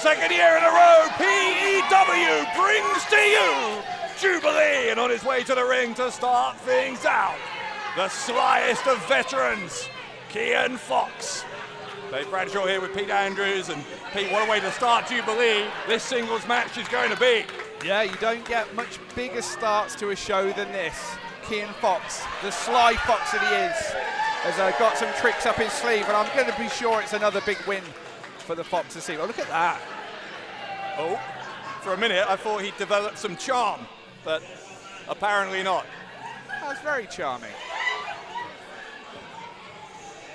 second year in a row, PEW brings to you Jubilee, and on his way to the ring to start things out, the slyest of veterans, Kian Fox. Dave Bradshaw here with Pete Andrews, and Pete, what a way to start Jubilee this singles match is going to be. Yeah, you don't get much bigger starts to a show than this. Kian Fox, the sly fox that he is, has got some tricks up his sleeve, and I'm going to be sure it's another big win for the Fox to see. Oh, look at that. Oh, for a minute I thought he'd developed some charm, but apparently not. That's very charming.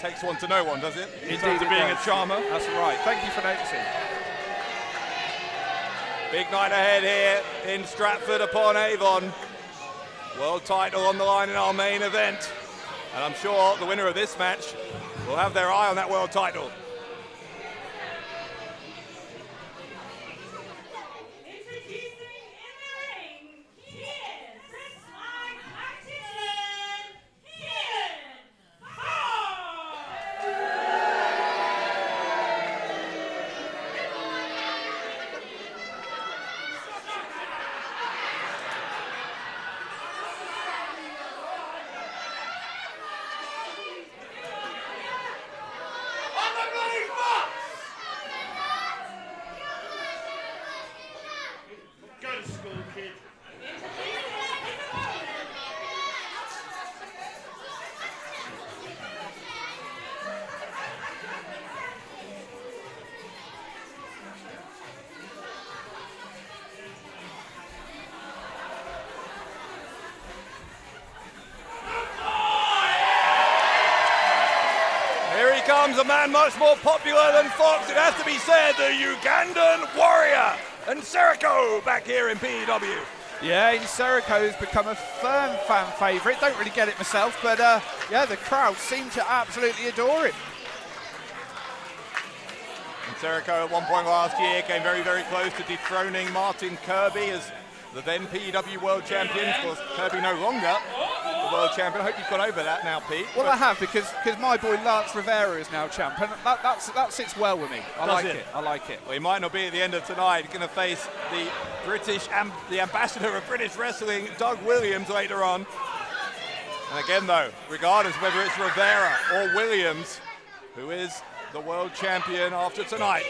Takes one to know one, does it? In Indeed terms of being does. a charmer. That's right. Thank you for noticing. Big night ahead here in Stratford-Upon-Avon. World title on the line in our main event. And I'm sure the winner of this match will have their eye on that world title. Comes a man much more popular than Fox, it has to be said, the Ugandan warrior, Incerico, back here in PEW. Yeah, Incerico has become a firm fan favourite. Don't really get it myself, but yeah, the crowd seem to absolutely adore him. Incerico at one point last year came very, very close to dethroning Martin Kirby as the then PEW World Champion. Of course, Kirby no longer the World Champion. I hope you've got over that now, Pete. Well, I have, because my boy Lance Rivera is now champ, and that sits well with me. I like it. I like it. Well, he might not be at the end of tonight. He's going to face the ambassador of British wrestling, Doug Williams, later on. And again, though, regardless of whether it's Rivera or Williams, who is the world champion after tonight.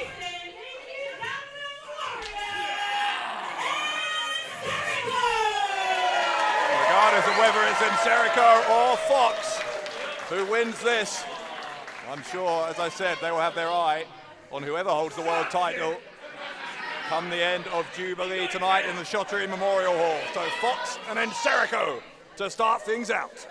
Regardless of whether it's Incerico or Fox who wins this, I'm sure, as I said, they will have their eye on whoever holds the world title come the end of Jubilee tonight in the Shottery Memorial Hall. So Fox and Incerico to start things out.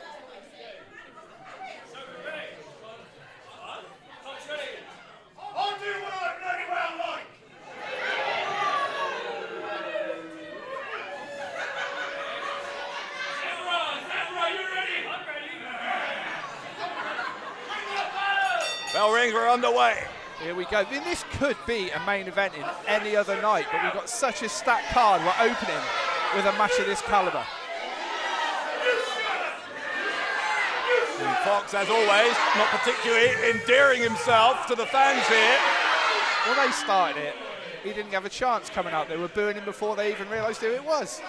Bell rings, we're underway. Here we go. I mean, this could be a main event in any other night, but we've got such a stacked card. We're opening with a match of this caliber. And Fox, as always, not particularly endearing himself to the fans here. Well, they started it. He didn't have a chance coming out. They were booing him before they even realised who it was.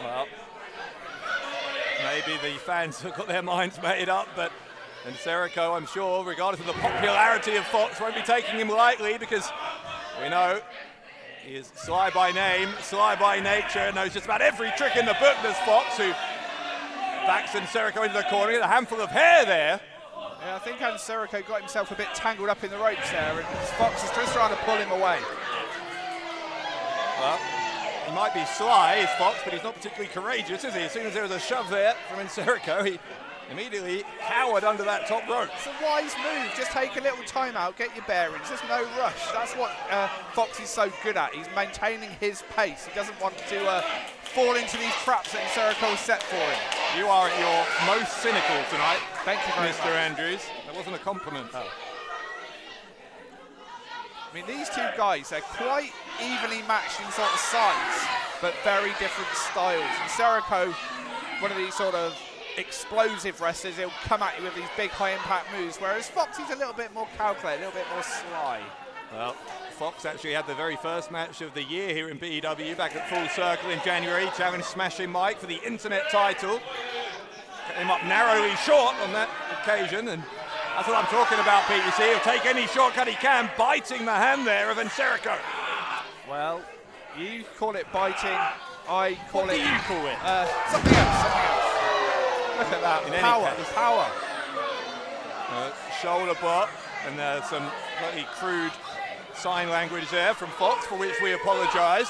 Well, maybe the fans have got their minds made up, but Incerico, I'm sure, regardless of the popularity of Fox, won't be taking him lightly, because we know he is sly by name, sly by nature, knows just about every trick in the book. There's Fox, who backs Incerico into the corner, with a handful of hair there. Yeah, I think Incerico got himself a bit tangled up in the ropes there, and Fox is just trying to pull him away. Well, he might be sly, is Fox, but he's not particularly courageous, is he? As soon as there was a shove there from Incerico, he immediately cowered under that top rope. It's a wise move. Just take a little time out, get your bearings. There's no rush. That's what Fox is so good at. He's maintaining his pace. He doesn't want to fall into these traps that Incerico set for him. You are at your most cynical tonight. Thank you very much, Mr. Andrews. That wasn't a compliment. Oh. I mean, these two guys, they're quite evenly matched in sort of size, but very different styles. Incerico, one of these sort of explosive wrestlers, he'll come at you with these big high impact moves, whereas Fox is a little bit more calculated, a little bit more sly. Well, Fox actually had the very first match of the year here in PEW back at Full Circle in January, challenged Smashing Mike for the internet title. Cut him up narrowly short on that occasion, and that's what I'm talking about, Pete. You see, he'll take any shortcut he can, biting the hand there of Incerico. Well, you call it biting, I call What it... do you call it? Something else. Look at that, In any power, case. power. Shoulder block, and there's some slightly crude sign language there from Fox, for which we apologise.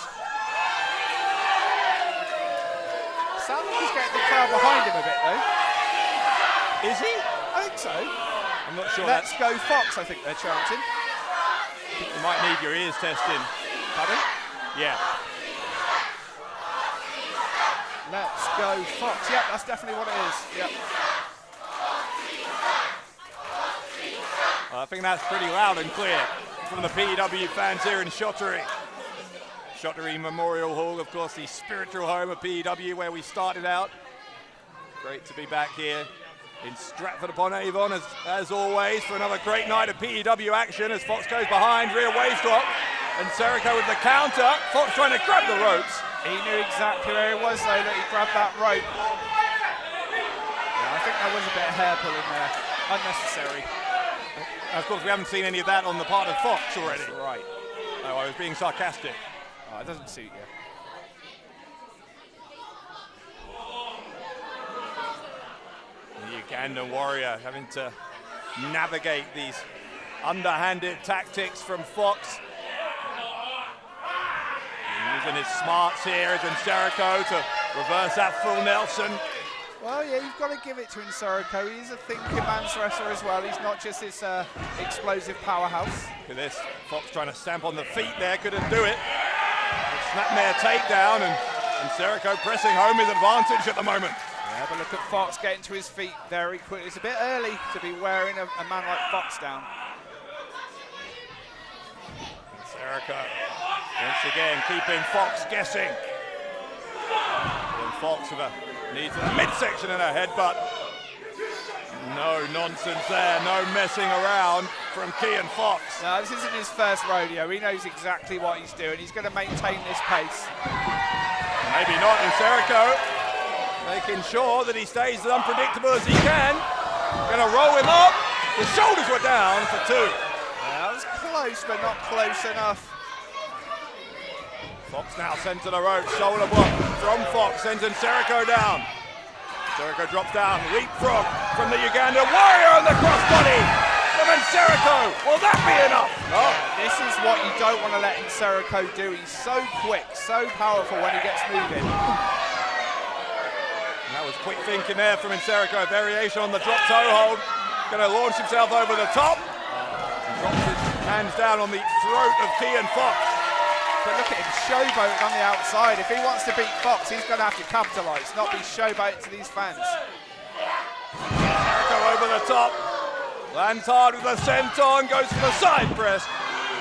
Sounds like he's getting the crowd behind him a bit, though. Is he? I think so. I'm not sure. Let's go Fox, I think they're chanting. You might need your ears testing. Pardon? Yeah. Let's go Fox. Yep, that's definitely what it is. Yep. I think that's pretty loud and clear from the PEW fans here in Shottery. Shottery Memorial Hall, of course, the spiritual home of PEW, where we started out. Great to be back here in Stratford-Upon-Avon, as always, for another great night of PEW action as Fox goes behind, rear waist lock, and Incerico with the counter. Fox trying to grab the ropes. He knew exactly where he was, though, that he grabbed that rope. Yeah, I think there was a bit of hair pulling there. Unnecessary. Of course, we haven't seen any of that on the part of Fox already. That's right. Oh, I was being sarcastic. Oh, it doesn't suit you. The Ugandan warrior having to navigate these underhanded tactics from Fox. Using his smarts here as Incerico to reverse that full Nelson. Well, yeah, you've got to give it to Incerico. He's a thinking man's wrestler as well. He's not just this explosive powerhouse. Look at this. Fox trying to stamp on the feet there, couldn't do it. Snapmare takedown, and Incerico pressing home his advantage at the moment. Yeah, but look at Fox getting to his feet very quickly. It's a bit early to be wearing a man like Fox down. Incerico once again keeping Fox guessing. And Fox with a knee to the midsection and a headbutt. No nonsense there, no messing around from Kian Fox. No, this isn't his first rodeo. He knows exactly what he's doing. He's going to maintain this pace. Maybe not. Incerico making sure that he stays as unpredictable as he can. Going to roll him up. The shoulders were down for two. Yeah, that was close, but not close enough. Fox now sent to the rope. Shoulder block from Fox sends Incerico down. Incerico drops down. Leapfrog from the Uganda warrior on the crossbody from Incerico. Will that be enough? No. This is what you don't want to let Incerico do. He's so quick, so powerful when he gets moving. And that was quick thinking there from Incerico. A variation on the drop toe hold. Going to launch himself over the top. Drops his hands down on the throat of Kian Fox. But look at him showboating on the outside. If he wants to beat Fox, he's going to have to capitalise, not be showboating to these fans. Incerico over the top. Lands hard with the senton, goes for the side press.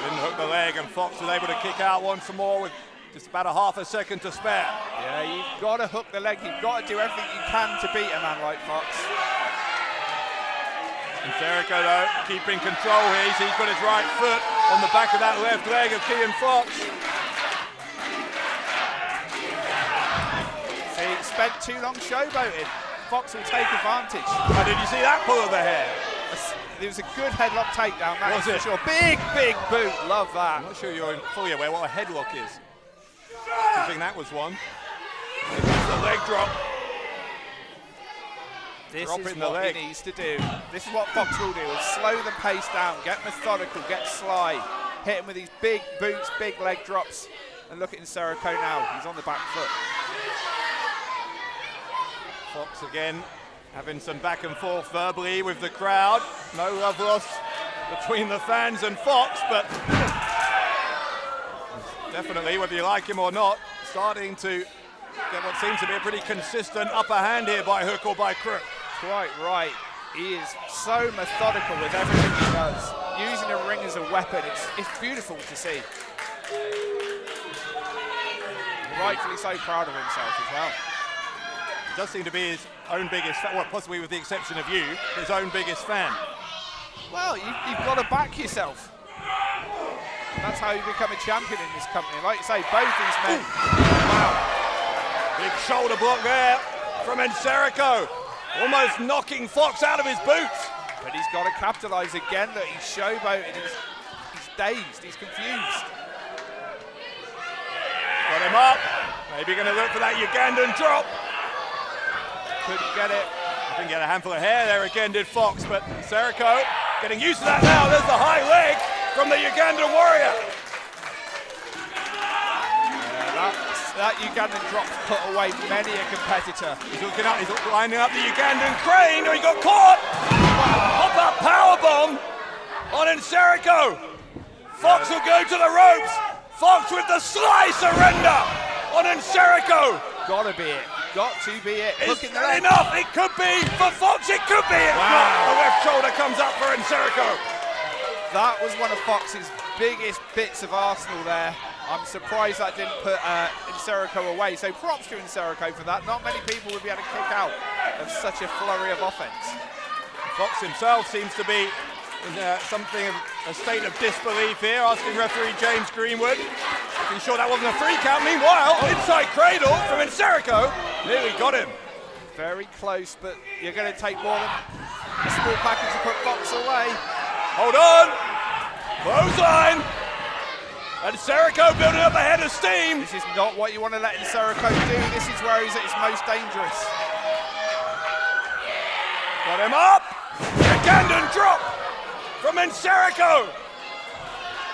Didn't hook the leg, and Fox was able to kick out once more with just about a half a second to spare. Yeah, you've got to hook the leg. You've got to do everything you can to beat a man like Fox. Incerico, though, keeping control here. He's got his right foot on the back of that left leg of Kian Fox. He spent too long showboating. Fox will take advantage. Oh, did you see that pull of the hair? There was a good headlock takedown, that Was is it? for sure. Big, big boot. Love that. I'm not sure you're fully aware what a headlock is. I think that was one. The leg drop. This Drop is in the what leg. he needs to do. This is what Fox will do, is slow the pace down, get methodical, get sly, hit him with these big boots, big leg drops, and look at Incerico now. He's on the back foot. Fox again having some back and forth verbally with the crowd. No love lost between the fans and Fox, but definitely, whether you like him or not, starting to get what seems to be a pretty consistent upper hand here by hook or by crook. Quite right. He is so methodical with everything he does. Using the ring as a weapon, it's beautiful to see. Rightfully so proud of himself as well. does seem to be his own biggest fan, well, possibly with the exception of you, his own biggest fan. Well, you've got to back yourself. That's how you become a champion in this company. Like you say, both these men. Wow. Big shoulder block there from Incerico, almost knocking Fox out of his boots. But he's got to capitalise again. Look, he's showboating. He's dazed. He's confused. Got him up. Maybe going to look for that Ugandan drop. Couldn't get it. I think he had a handful of hair there again, did Fox, but Incerico getting used to that now. There's the high leg from the Ugandan warrior. That Ugandan drop's put away many a competitor. He's looking up, he's lining up the Ugandan crane. Oh, he got caught! Pop-up powerbomb on Incerico. Fox will go to the ropes. Fox with the Skye surrender on Incerico. Gotta be it. Got to be it. Is that enough? It could be for Fox. It could be. If not, the left shoulder comes up for Incerico. That was one of Fox's biggest bits of arsenal there. I'm surprised that didn't put Incerico away. So props to Incerico for that. Not many people would be able to kick out of such a flurry of offense. Fox himself seems to be in something of a state of disbelief here, asking referee James Greenwood. Making sure that wasn't a free count. Meanwhile, inside cradle from Incerico. Nearly got him. Very close, but you're going to take more than a small package to put Fox away. Hold on. Clothesline. Incerico building up a head of steam. This is not what you want to let Incerico do. This is where he's at his most dangerous. Got him up. Ugandan drop from Incerico.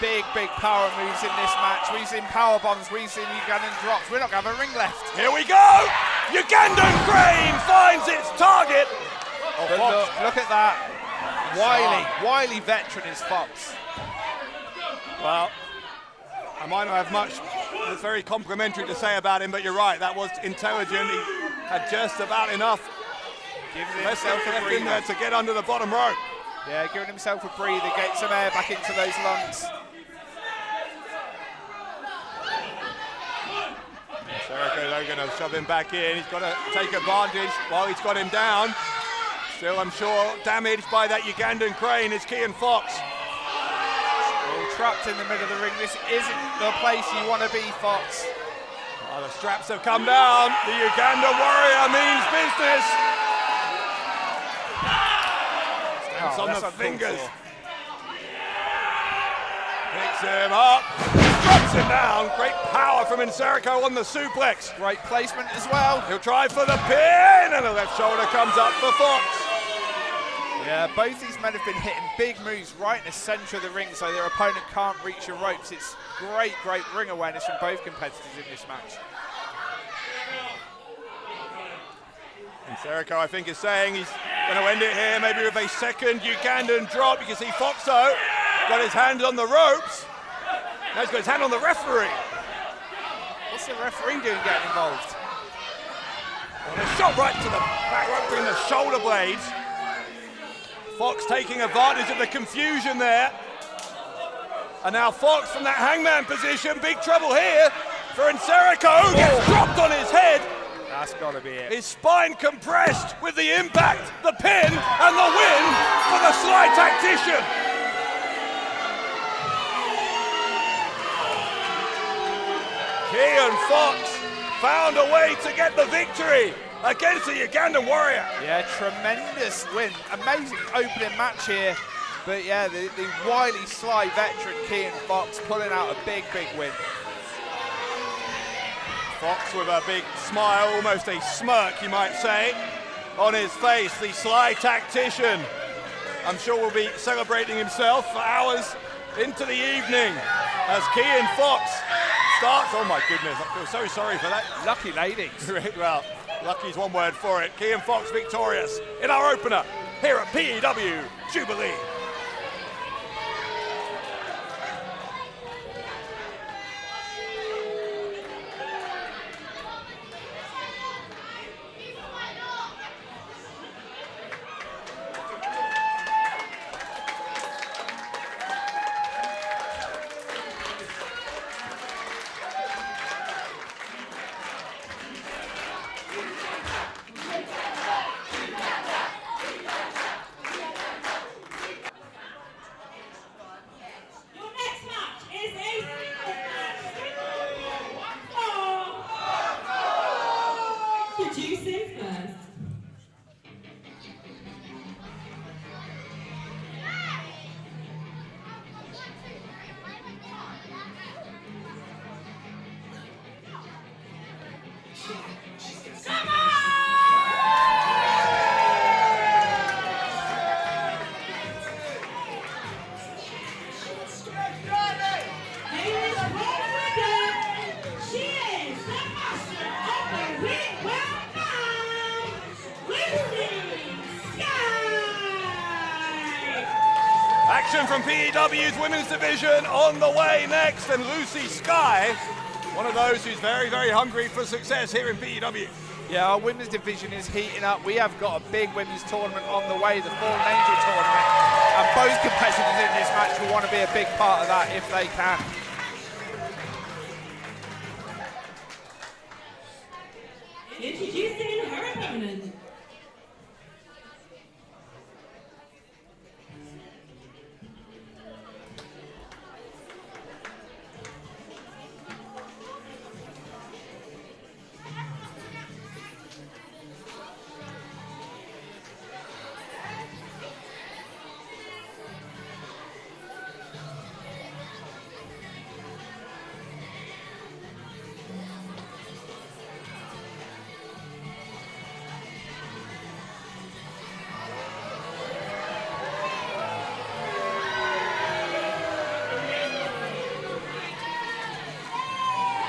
Big power moves in this match. We've seen power bombs, we've seen Ugandan drops. We're not going to have a ring left. Here we go. Ugandan crane finds its target. Oh, but look at that. Wily veteran is Fox. Well, I might not have much that's very complimentary to say about him, but you're right, that was intelligent. He had just about enough himself a breather in there to get under the bottom rope. Yeah, giving himself a breather, get some air back into those lungs. Incerico though going to shove him back in. He's got to take advantage while he's got him down. Still, I'm sure, damaged by that Ugandan crane is Kian Fox. Trapped in the middle of the ring. This isn't the place you want to be, Fox. Oh, the straps have come down. The Uganda warrior means business. Stands on the fingers. Picks him up. Drops him down. Great power from Incerico on the suplex. Great placement as well. He'll try for the pin, and the left shoulder comes up for Fox. Yeah, both these men have been hitting big moves right in the centre of the ring so their opponent can't reach the ropes. It's great ring awareness from both competitors in this match. Incerico, I think, is saying he's going to end it here, maybe with a second Ugandan drop. You can see Foxo got his hand on the ropes. Now he's got his hand on the referee. What's the referee doing getting involved? And a shot right to the back rope between the shoulder blades. Fox taking advantage of the confusion there. And now Fox from that hangman position, big trouble here for Incerico, who gets dropped on his head. That's got to be it. His spine compressed with the impact, the pin, and the win for the Skye tactician. Kian Fox found a way to get the victory against the Ugandan warrior. Yeah, tremendous win. Amazing opening match here. But yeah, the wily, sly veteran Kian Fox pulling out a big win. Fox with a big smile, almost a smirk you might say, on his face. The Skye tactician, I'm sure will be celebrating himself for hours into the evening as Kian Fox starts. Oh my goodness, I feel so sorry for that. Lucky ladies. Well, lucky's one word for it. Kian Fox victorious in our opener here at PEW Jubilee. Action from PEW's women's division on the way next, and Lucy Skye, one of those who's very, very hungry for success here in PEW. Yeah, our women's division is heating up. We have got a big women's tournament on the way, the Fallen Angel tournament, and both competitors in this match will want to be a big part of that if they can. Introducing her opponent.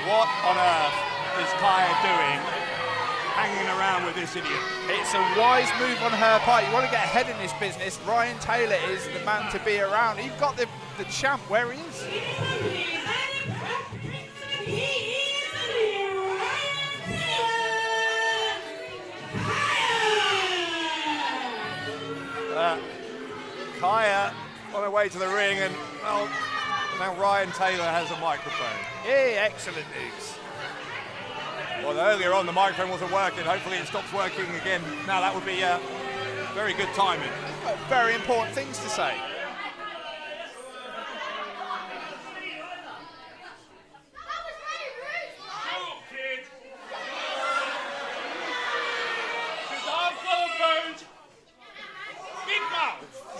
What on earth is Kaya doing hanging around with this idiot? It's a wise move on her part. You want to get ahead in this business. Ryan Taylor is the man to be around. You've got the champ where he is. Kaya on her way to the ring, and well, now Ryan Taylor has a microphone. Hey, excellent news. Well, earlier on the microphone wasn't working. Hopefully it stops working again. Now that would be very good timing. Very important things to say.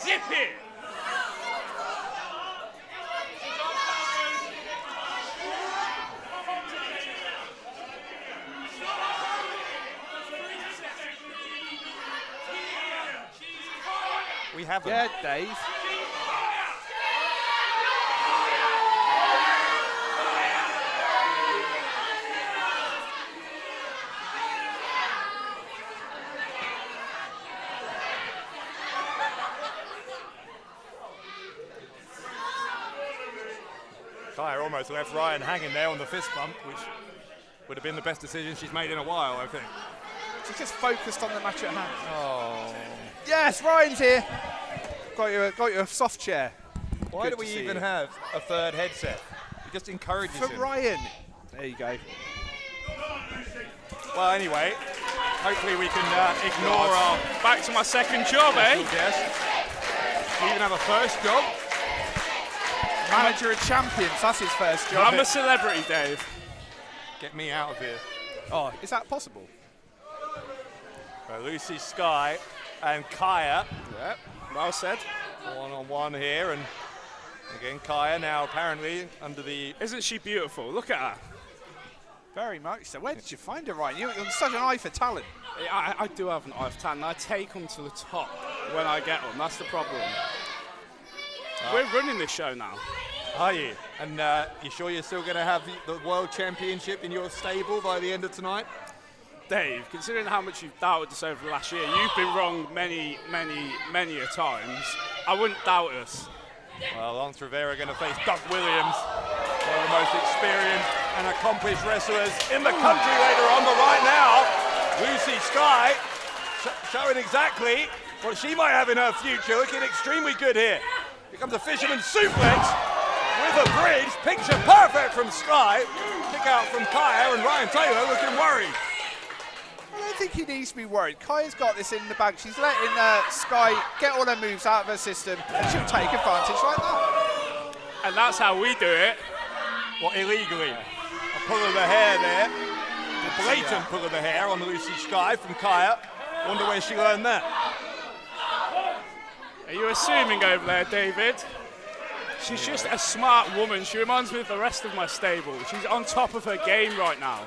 Zip it! We haven't. Yeah, Dave. Kaya almost left Ryan hanging there on the fist bump, which would have been the best decision she's made in a while, I think. She's just focused on the match at hand. Oh. Yes, Ryan's here. Got you a soft chair. Why do we even have a third headset? It just encourages for him. Ryan. There you go. Well, anyway, hopefully we can ignore our... Back to my second job, eh? Yes. We even have a first job. Manager of champions, that's his first job. I'm a celebrity, Dave. Get me out of here. Oh, is that possible? Lucy Skye and Kaya. Yep, well said. One-on-one here, and again Kaya now apparently under the... Isn't she beautiful? Look at her. Very much so. Where did you find her, Ryan? You're such an eye for talent. I do have an eye for talent. I take them to the top when I get them. That's the problem. We're running this show now. Are you? And you sure you're still going to have the World Championship in your stable by the end of tonight? Dave, considering how much you've doubted us over the last year, you've been wrong many a times. I wouldn't doubt us. Well, Lance Rivera going to face Doug Williams, one of the most experienced and accomplished wrestlers in the country later on. But right now, Lucy Skye showing exactly what she might have in her future, looking extremely good here. Here comes a fisherman's suplex with a bridge, picture perfect from Skye. Kick out from Kaya, and Ryan Taylor looking worried. I don't think he needs to be worried. Kaya's got this in the bag. She's letting Skye get all her moves out of her system, and she'll take advantage like that. And that's how we do it. What, illegally? A pull of the hair there. A blatant pull of the hair on Lucy Skye from Kaya. Wonder where she learned that. Are you assuming over there, David? She's just a smart woman. She reminds me of the rest of my stable. She's on top of her game right now.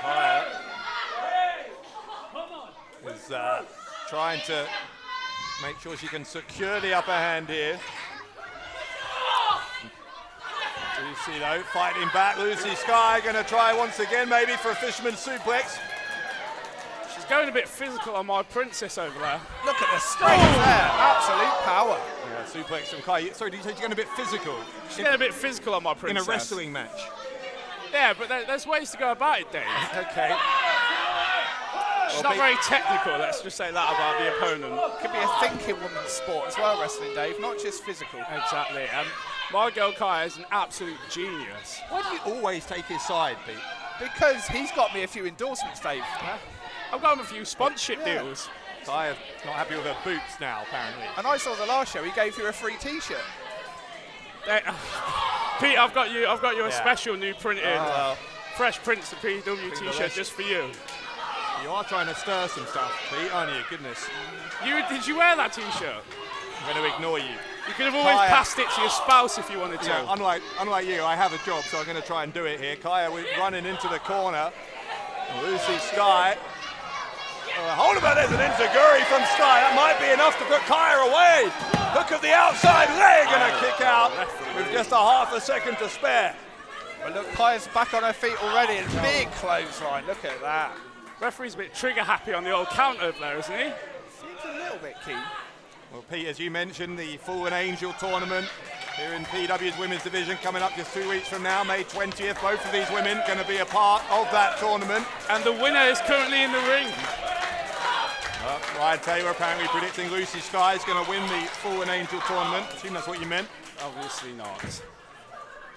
Skye is trying to make sure she can secure the upper hand here. Lucy though, fighting back. Lucy Skye going to try once again, maybe for a fisherman's suplex. She's going a bit physical on my princess over there. Look at the strength there. Absolute power. Yeah, suplex from Kai. Sorry, did you say she's going a bit physical? She's getting a bit physical on my princess. In a wrestling match? Yeah, but there's ways to go about it, Dave. Okay. She's not very technical, let's just say that about the opponent. Could be a thinking woman's sport as well, wrestling, Dave, not just physical. Exactly. My girl Kai is an absolute genius. Why do you always take his side, Pete? Because he's got me a few endorsements, Dave. I've got him a few sponsorship deals. Kai is not happy with her boots now, apparently. And I saw the last show, he gave you a free T-shirt. Pete, I've got you a special new printed Fresh Prince of PEW T-shirt just for you. You are trying to stir some stuff, Pete, aren't you? Goodness. Did you wear that T-shirt? I'm going to ignore you. You could have always passed it to your spouse if you wanted to. Yeah, unlike you, I have a job, so I'm going to try and do it here. Kaya running into the corner. Lucy Skye. Hold about, there's an enziguri from Skye. That might be enough to put Kaya away. Hook of the outside leg and a kick out with just a half a second to spare. But look, Kaya's back on her feet already and big clothesline. Look at that. Referee's a bit trigger happy on the old count over there, isn't he? Seems a little bit keen. Well, Pete, as you mentioned, the Fallen Angel tournament here in PEW's women's division coming up just 2 weeks from now, May 20th. Both of these women going to be a part of that tournament. And the winner is currently in the ring. Ryan Taylor apparently predicting Lucy Skye is going to win the Fallen Angel tournament. I assume that's what you meant. Obviously not.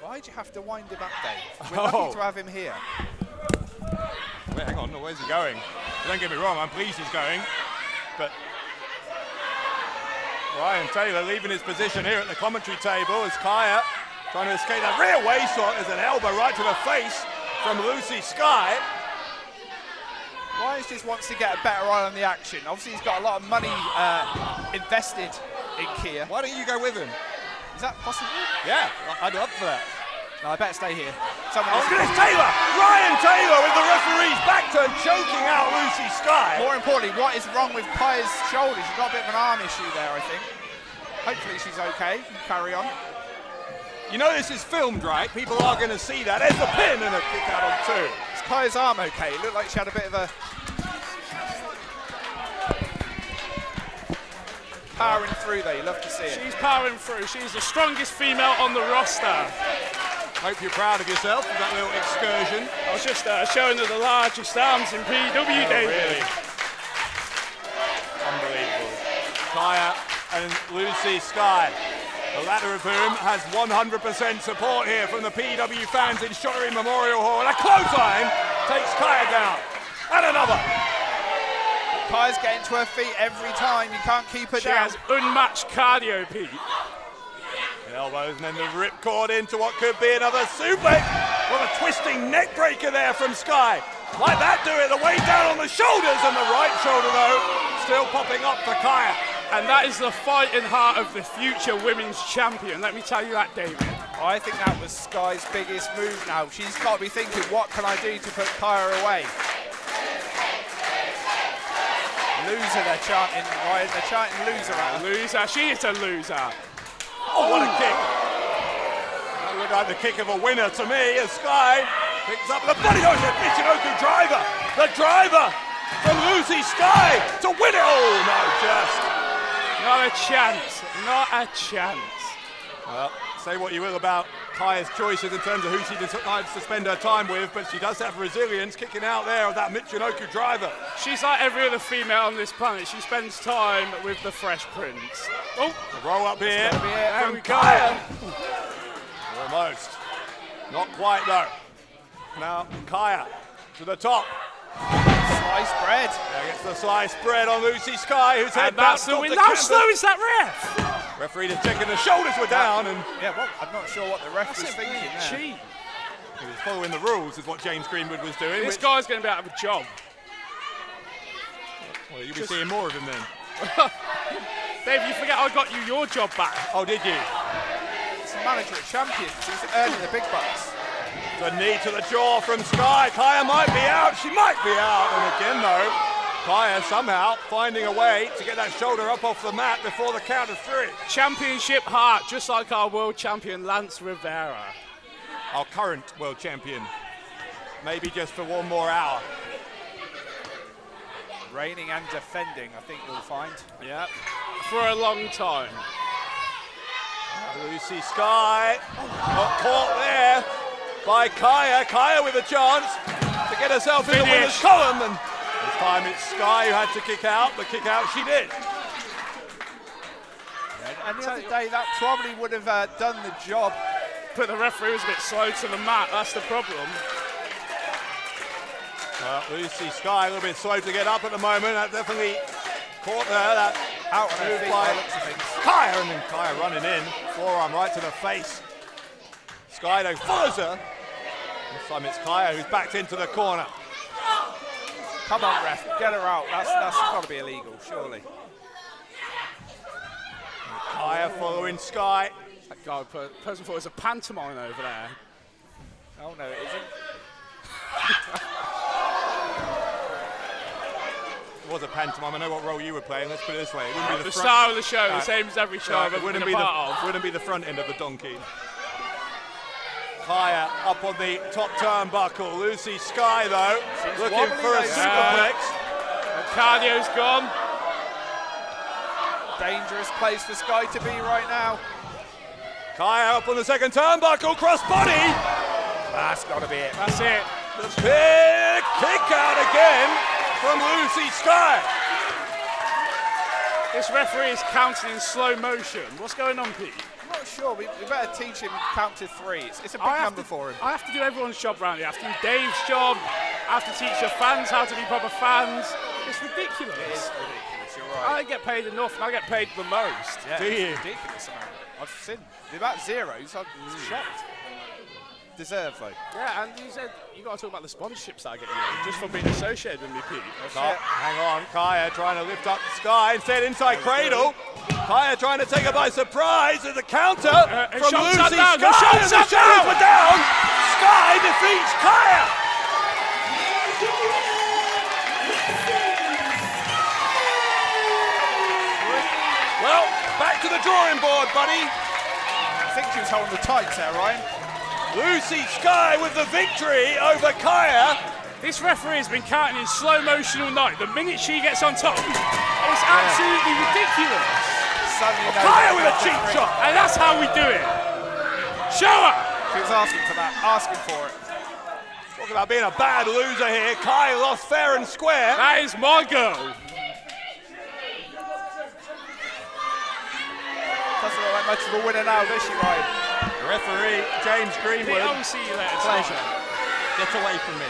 Why'd you have to wind him up, Dave? We're lucky to have him here. Wait, hang on, where's he going? Don't get me wrong, I'm pleased he's going, but Ryan Taylor leaving his position here at the commentary table as Kaya trying to escape that rear waist shot. There's an elbow right to the face from Lucy Skye. Ryan just wants to get a better eye on the action. Obviously, he's got a lot of money invested in Kia. Why don't you go with him? Is that possible? Yeah, I'd love for that. No, I better stay here. Goodness, Taylor! Ryan Taylor with the referee's back turn choking out Lucy Skye. More importantly, what is wrong with Kaya's shoulder? She's got a bit of an arm issue there, I think. Hopefully she's okay. Carry on. You know this is filmed, right? People are going to see that. There's the pin and a kick out on two. Is Kaya's arm okay? It looked like she had a bit of a powering through there. You love to see it. She's powering through. She's the strongest female on the roster. Hope you're proud of yourself for that little excursion. I was just showing her the largest arms in PEW, David. Really? Unbelievable. Kaya and Lucy Skye, the latter of whom has 100% support here from the PEW fans in Shottery Memorial Hall. And a clothesline takes Kaya down. And another. Kaya's getting to her feet every time. You can't keep her down. She has unmatched cardio, Pete. Elbows and then the ripcord into what could be another suplex. What a twisting neck breaker there from Skye. Like that do it, the way down on the shoulders, and the right shoulder though still popping up for Kaya. And that is the fighting heart of the future women's champion. Let me tell you that, David. I think that was Skye's biggest move now. She's got to be thinking, what can I do to put Kaya away? Loser, they're chanting, Ryan. They're chanting loser at her. Loser, she is a loser. Oh, what a kick. That looked like the kick of a winner to me as Skye picks up the body of the Michinoku driver. The driver from Lucy Skye to win it. Oh, no, just. Not a chance. Not a chance. Well, say what you will about Kaya's choices in terms of who she decides to spend her time with, but she does have resilience kicking out there of that Michinoku driver. She's like every other female on this planet. She spends time with the Fresh Prince. Oh, the roll up here from Kaya. Almost. Not quite though. Now Kaya to the top. Sliced bread. There gets the sliced bread on Lucy Skye, whose head that's bounced the off win. the How canvas. slow is that ref? Referee just checking the shoulders were down, and yeah, well, I'm not sure what the ref was thinking there. Cheat. He was following the rules, is what James Greenwood was doing. This guy's going to be out of a job. Well, you'll be seeing more of him then. Dave, you forget I got you your job back. Oh, did you? It's the manager of champions. He's earning the big bucks. The knee to the jaw from Skye. Kaya might be out. She might be out. And again, though, Kaya somehow finding a way to get that shoulder up off the mat before the count of 3. Championship heart, just like our world champion Lance Rivera. Our current world champion. Maybe just for one more hour. Reigning and defending, I think you'll find. Yeah, for a long time. Lucy Skye got caught there by Kaya. Kaya with a chance to get herself in the winner's column. And this time it's Skye who had to kick out, but kick out she did. And the other day that probably would have done the job. But the referee was a bit slow to the mat, that's the problem. Lucy Skye a little bit slow to get up at the moment. That definitely caught her. That Out on her move feet by by the looks of things. Kaya, and then Kaya running in. Forearm right to the face. Skye though follows her. This time it's Kaya who's backed into the corner. Come on, ref, get her out. That's got to be illegal, surely. Kaya following Skye. That guy, person thought it was a pantomime over there. Oh no, it isn't. It was a pantomime. I know what role you were playing. Let's put it this way: it wouldn't be The star of the show, the same as every show I've it ever wouldn't been be a part of. wouldn't be the front end of the donkey. Kaya up on the top turnbuckle. Lucy Skye though looking wobbly for a though. superplex. And cardio's gone. Dangerous place for Skye to be right now. Kaya up on the second turnbuckle, cross body. That's got to be it. That's it. The big kick out again from Lucy Skye. This referee is counting in slow motion. What's going on, Pete? I'm not sure. We better teach him count to 3. It's a big number for him. I have to do everyone's job around here. I have to do Dave's job. I have to teach the fans how to be proper fans. It's ridiculous. It is ridiculous, you're I right. don't get paid enough, and I get paid the most. Yeah, Do it's you? ridiculous amount. I've seen the amount of zeros. I'm shocked. Deserved though. Yeah, and you said you got to talk about the sponsorships that I get you just for being associated with me, Pete. Hang on, Kaya trying to lift up Skye, instead inside cradle. Kaya trying to take her by surprise as a counter from shots Lucy are down, Skye. the shots The are shots were down. Skye defeats Kaya. Well, back to the drawing board, buddy. I think she was holding the tights there, Ryan. Lucy Skye with the victory over Kaya. This referee has been counting in slow motion all night. The minute she gets on top, it's absolutely ridiculous. Suddenly knows Kaya that with a it's cheap free. shot. And that's how we do it. Show her! She was asking for that, asking for it. Talking about being a bad loser here. Kaya lost fair and square. That is my girl. Doesn't look like much of a winner now, does she, Ryan? The referee, James Pete, Greenwood. I will see you later. Pleasure. Get away from me.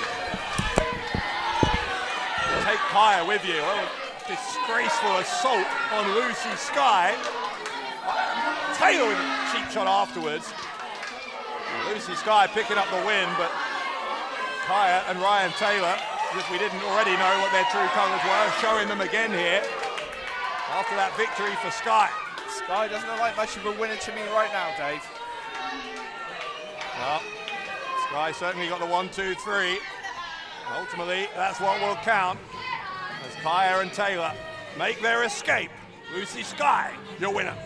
Take Kaya with you. Oh, disgraceful assault on Lucy Skye. Taylor with a cheap shot afterwards. Lucy Skye picking up the win, but Kaya and Ryan Taylor, as if we didn't already know what their true colours were, showing them again here after that victory for Skye. Skye doesn't look like much of a winner to me right now, Dave. Well, Skye certainly got the 1, 2, 3. Ultimately, that's what will count as Kaya and Taylor make their escape. Lucy Skye, your winner.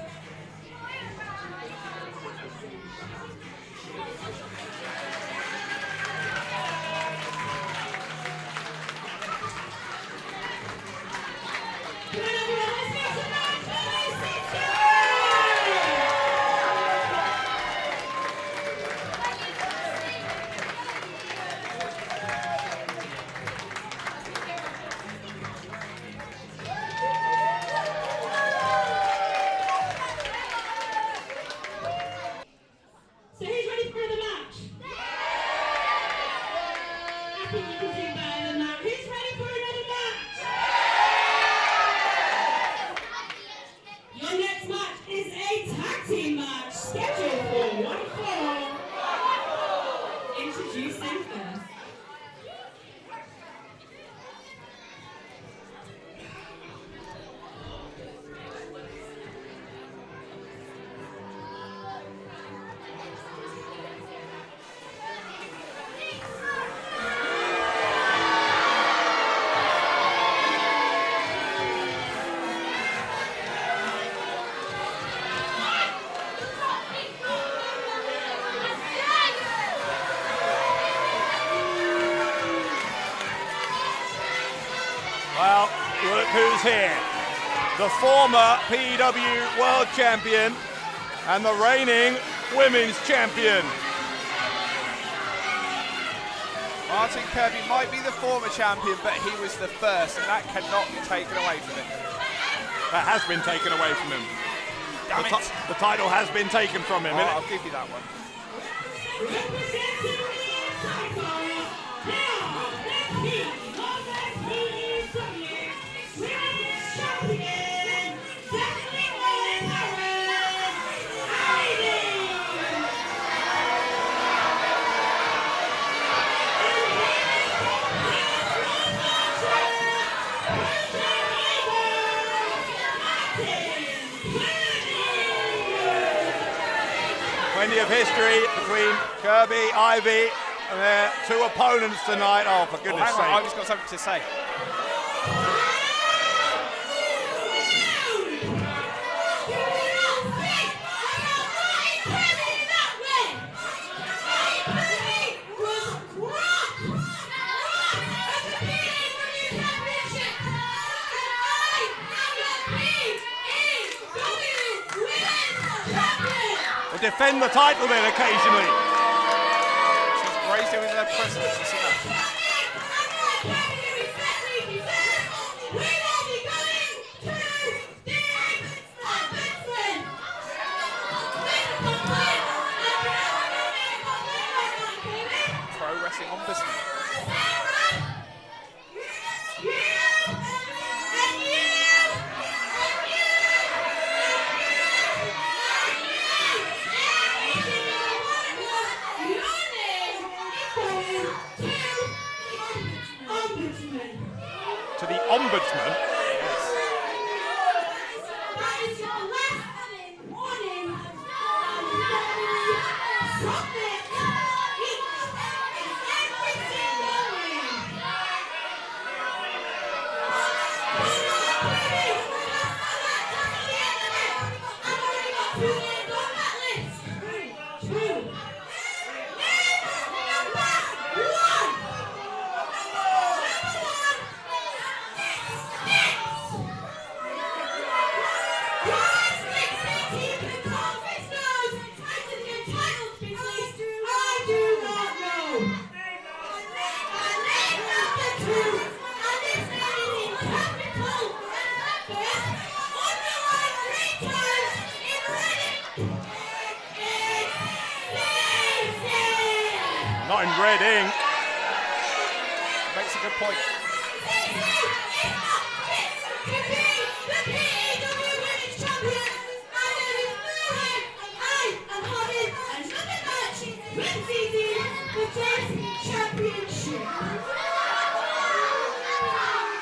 So who's ready for the match? I think you can do better than that. Who's ready for another match? Your next match is a tag team match scheduled for 1 fall. Introducing first. look who's here. The former PEW World Champion and the reigning Women's Champion. Martin Kirby might be the former champion, but he was the first, and that cannot be taken away from him. That has been taken away from him. The title has been taken from him. I'll give you that one. Plenty of history between Kirby, Ivy, and their two opponents tonight. Oh, for goodness sake. I've just got something to say. Defend the title then occasionally. She's raised him in their presence. It's enough. Pro Wrestling Ombudsman. To the Ombudsman. Not in red ink. Makes a good point.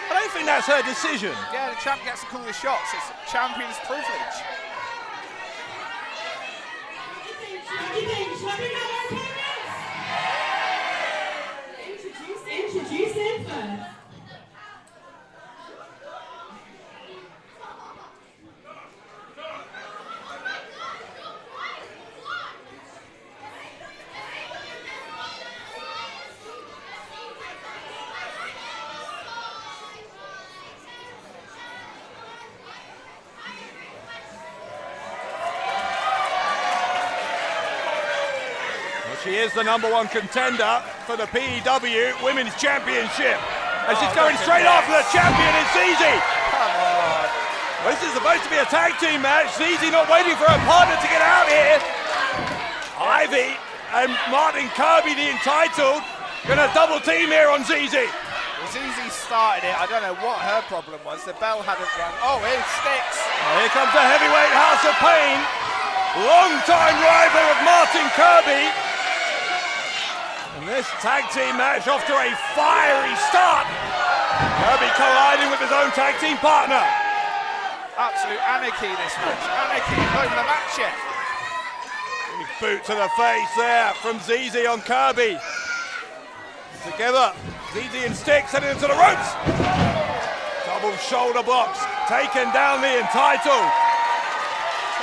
I don't think that's her decision. Yeah, the champ gets to call the shots. It's champion's privilege. Introduce him first. She is the #1 contender for the PEW Women's Championship. And she's going straight after the champion. It's Zizi. Come on. Well, this is supposed to be a tag team match. Zizi not waiting for her partner to get out here. Ivy and Martin Kirby, the entitled, going to double team here on Zizi. Well, Zizi started it. I don't know what her problem was. The bell hadn't rung. Oh, it sticks. Here comes the heavyweight House of Pain. Long-time rival of Martin Kirby. And this tag team match off to a fiery start. Kirby colliding with his own tag team partner. Absolute anarchy this match. Anarchy. Not even a match yet. Big boot to the face there from Zizi on Kirby. Together, Zizi and Sticks heading into the ropes. Double shoulder blocks, taking down the entitled.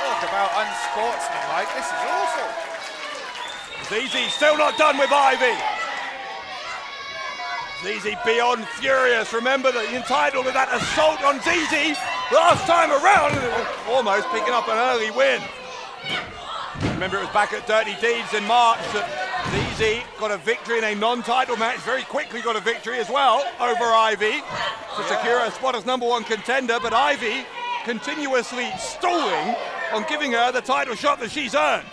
Talk about unsportsmanlike. This is awful. Zizi still not done with Ivy. ZZ beyond furious. Remember that entitled to that assault on ZZ last time around, almost picking up an early win. Remember it was back at Dirty Deeds in March that ZZ got a victory in a non-title match, very quickly got a victory as well over Ivy to secure a spot as #1 contender, but Ivy continuously stalling on giving her the title shot that she's earned.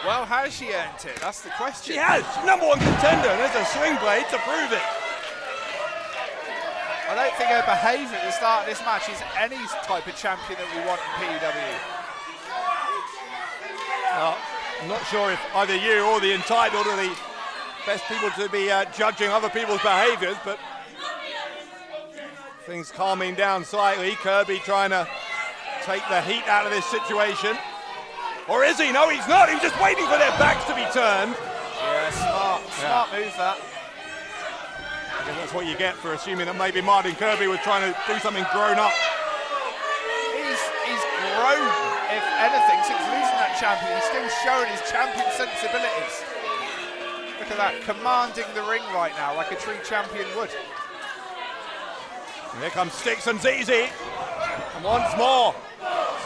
Well, has she earned it? That's the question. She has, she's #1 contender, and there's a swing blade to prove it. I don't think her behaviour at the start of this match is any type of champion that we want in PEW. I'm not sure if either you or the entitled are the best people to be judging other people's behaviours, but things calming down slightly. Kirby trying to take the heat out of this situation. Or is he? No, he's not. He's just waiting for their backs to be turned. Yeah, smart move that. I guess that's what you get for assuming that maybe Martin Kirby was trying to do something grown up. He's grown, if anything, since losing that champion. He's still showing his champion sensibilities. Look at that, commanding the ring right now like a true champion would. And here comes Styx and ZZ. And once more,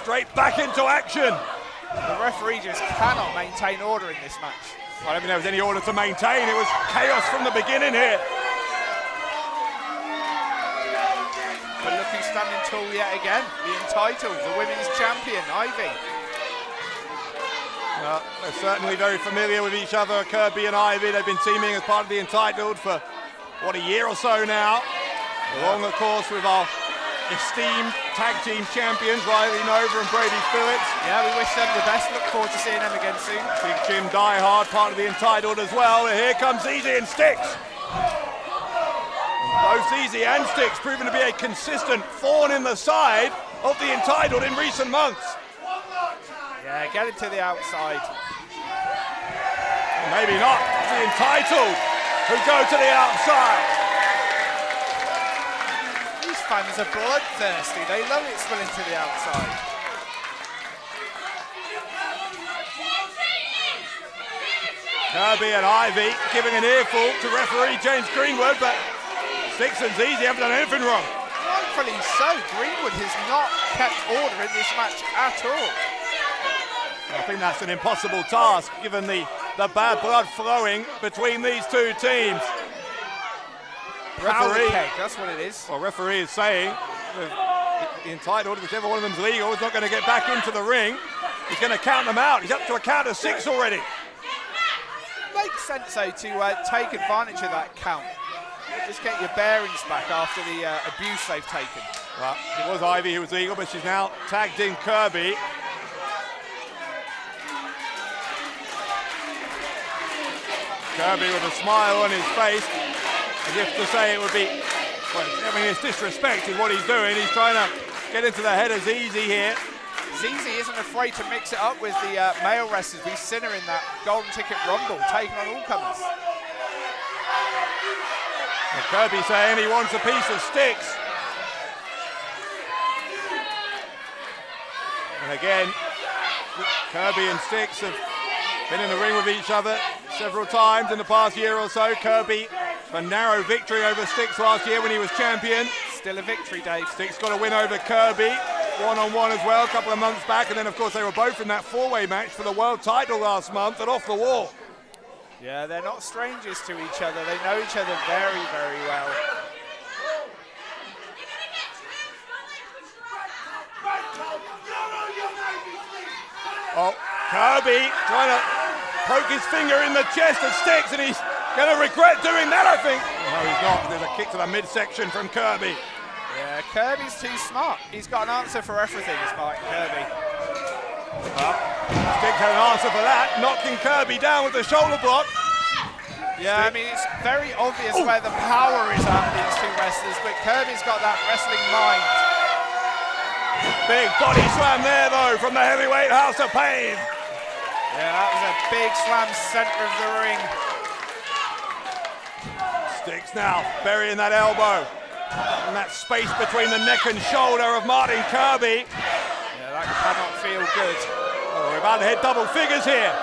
straight back into action. The referee just cannot maintain order in this match. I don't think there was any order to maintain. It was chaos from the beginning here. But look who's standing tall yet again. The entitled, the women's champion, Ivy. They're certainly very familiar with each other, Kirby and Ivy. They've been teaming as part of the entitled for, what, a year or so now. Along, of course, with our esteemed tag team champions, Riley Nova and Brady Phillips. Yeah, we wish them the best. Look forward to seeing them again soon. Big Jim Diehard, part of the entitled as well. And here comes ZZ and Styx. Both ZZ and Styx proven to be a consistent thorn in the side of the entitled in recent months. Yeah, get it to the outside. Or maybe not. It's the entitled who go to the outside. These fans are bloodthirsty. They love it spilling to the outside. Kirby and Ivy giving an earful to referee James Greenwood, but Styx and ZZ haven't done anything wrong. Rightfully so. Greenwood has not kept order in this match at all. I think that's an impossible task, given the bad blood flowing between these two teams. Referee, that's what it is. Well, referee is saying the entitled, whichever one of them's legal, is not going to get back into the ring. He's going to count them out. He's up to a count of 6 already. Makes sense, though, to take advantage of that count. Just get your bearings back after the abuse they've taken. Well, it was Ivy who was legal, but she's now tagged in Kirby. Kirby with a smile on his face, as if to say it would be, well, I mean, it's disrespect is what he's doing. He's trying to get into the head of ZZ here. ZZ isn't afraid to mix it up with the male wrestlers. We've seen her in that Golden Ticket Rumble, taking on all comers. And Kirby saying he wants a piece of Styx. And again, Kirby and Styx have been in the ring with each other several times in the past year or so. Kirby, a narrow victory over Styx last year when he was champion. Still a victory, Dave. Styx got a win over Kirby, one-on-one as well, a couple of months back. And then, of course, they were both in that four-way match for the world title last month at Off the Wall. Yeah, they're not strangers to each other. They know each other very, very well. Oh, Kirby trying to poke his finger in the chest of Styx, and he's going to regret doing that, I think. No, he's not. There's a kick to the midsection from Kirby. Yeah, Kirby's too smart. He's got an answer for everything, is Martin Kirby. Well, Styx had an answer for that, knocking Kirby down with the shoulder block. Yeah, I mean, it's very obvious where the power is at these two wrestlers, but Kirby's got that wrestling mind. Big body slam there, though, from the heavyweight House of Pain. Yeah, that was a big slam, center of the ring. Styx now burying that elbow in that space between the neck and shoulder of Martin Kirby. Yeah, that cannot feel good. Oh, we're about to hit double figures here.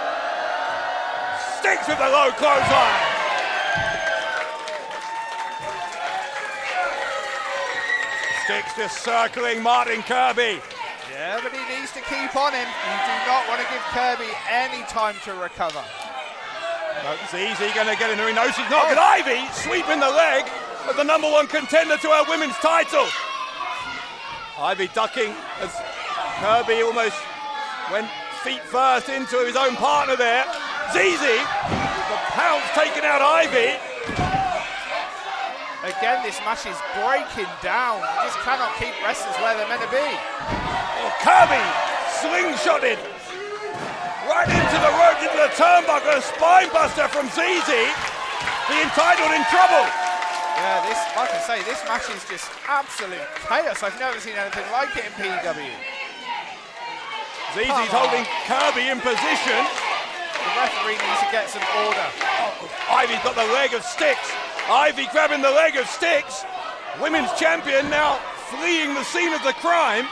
Styx with the low clothesline. Sticks just circling Martin Kirby. Yeah, but he needs to keep on him. You do not want to give Kirby any time to recover. Zizi going to get in the ring. No, she's not. But Ivy sweeping the leg of the #1 contender to her women's title. Ivy ducking as Kirby almost went feet first into his own partner there. Zizi, the pounce taking out Ivy. Again, this match is breaking down. You just cannot keep wrestlers where they're meant to be. Oh, Kirby slingshotted right into the rope, into the turnbuckle, a spine buster from Zizi. The entitled in trouble. Yeah, this, like I say, this match is just absolute chaos. I've never seen anything like it in PEW. Zizi's holding Kirby in position. The referee needs to get some order. Ivy's got the leg of Sticks. Ivy grabbing the leg of Sticks. Women's champion now fleeing the scene of the crime.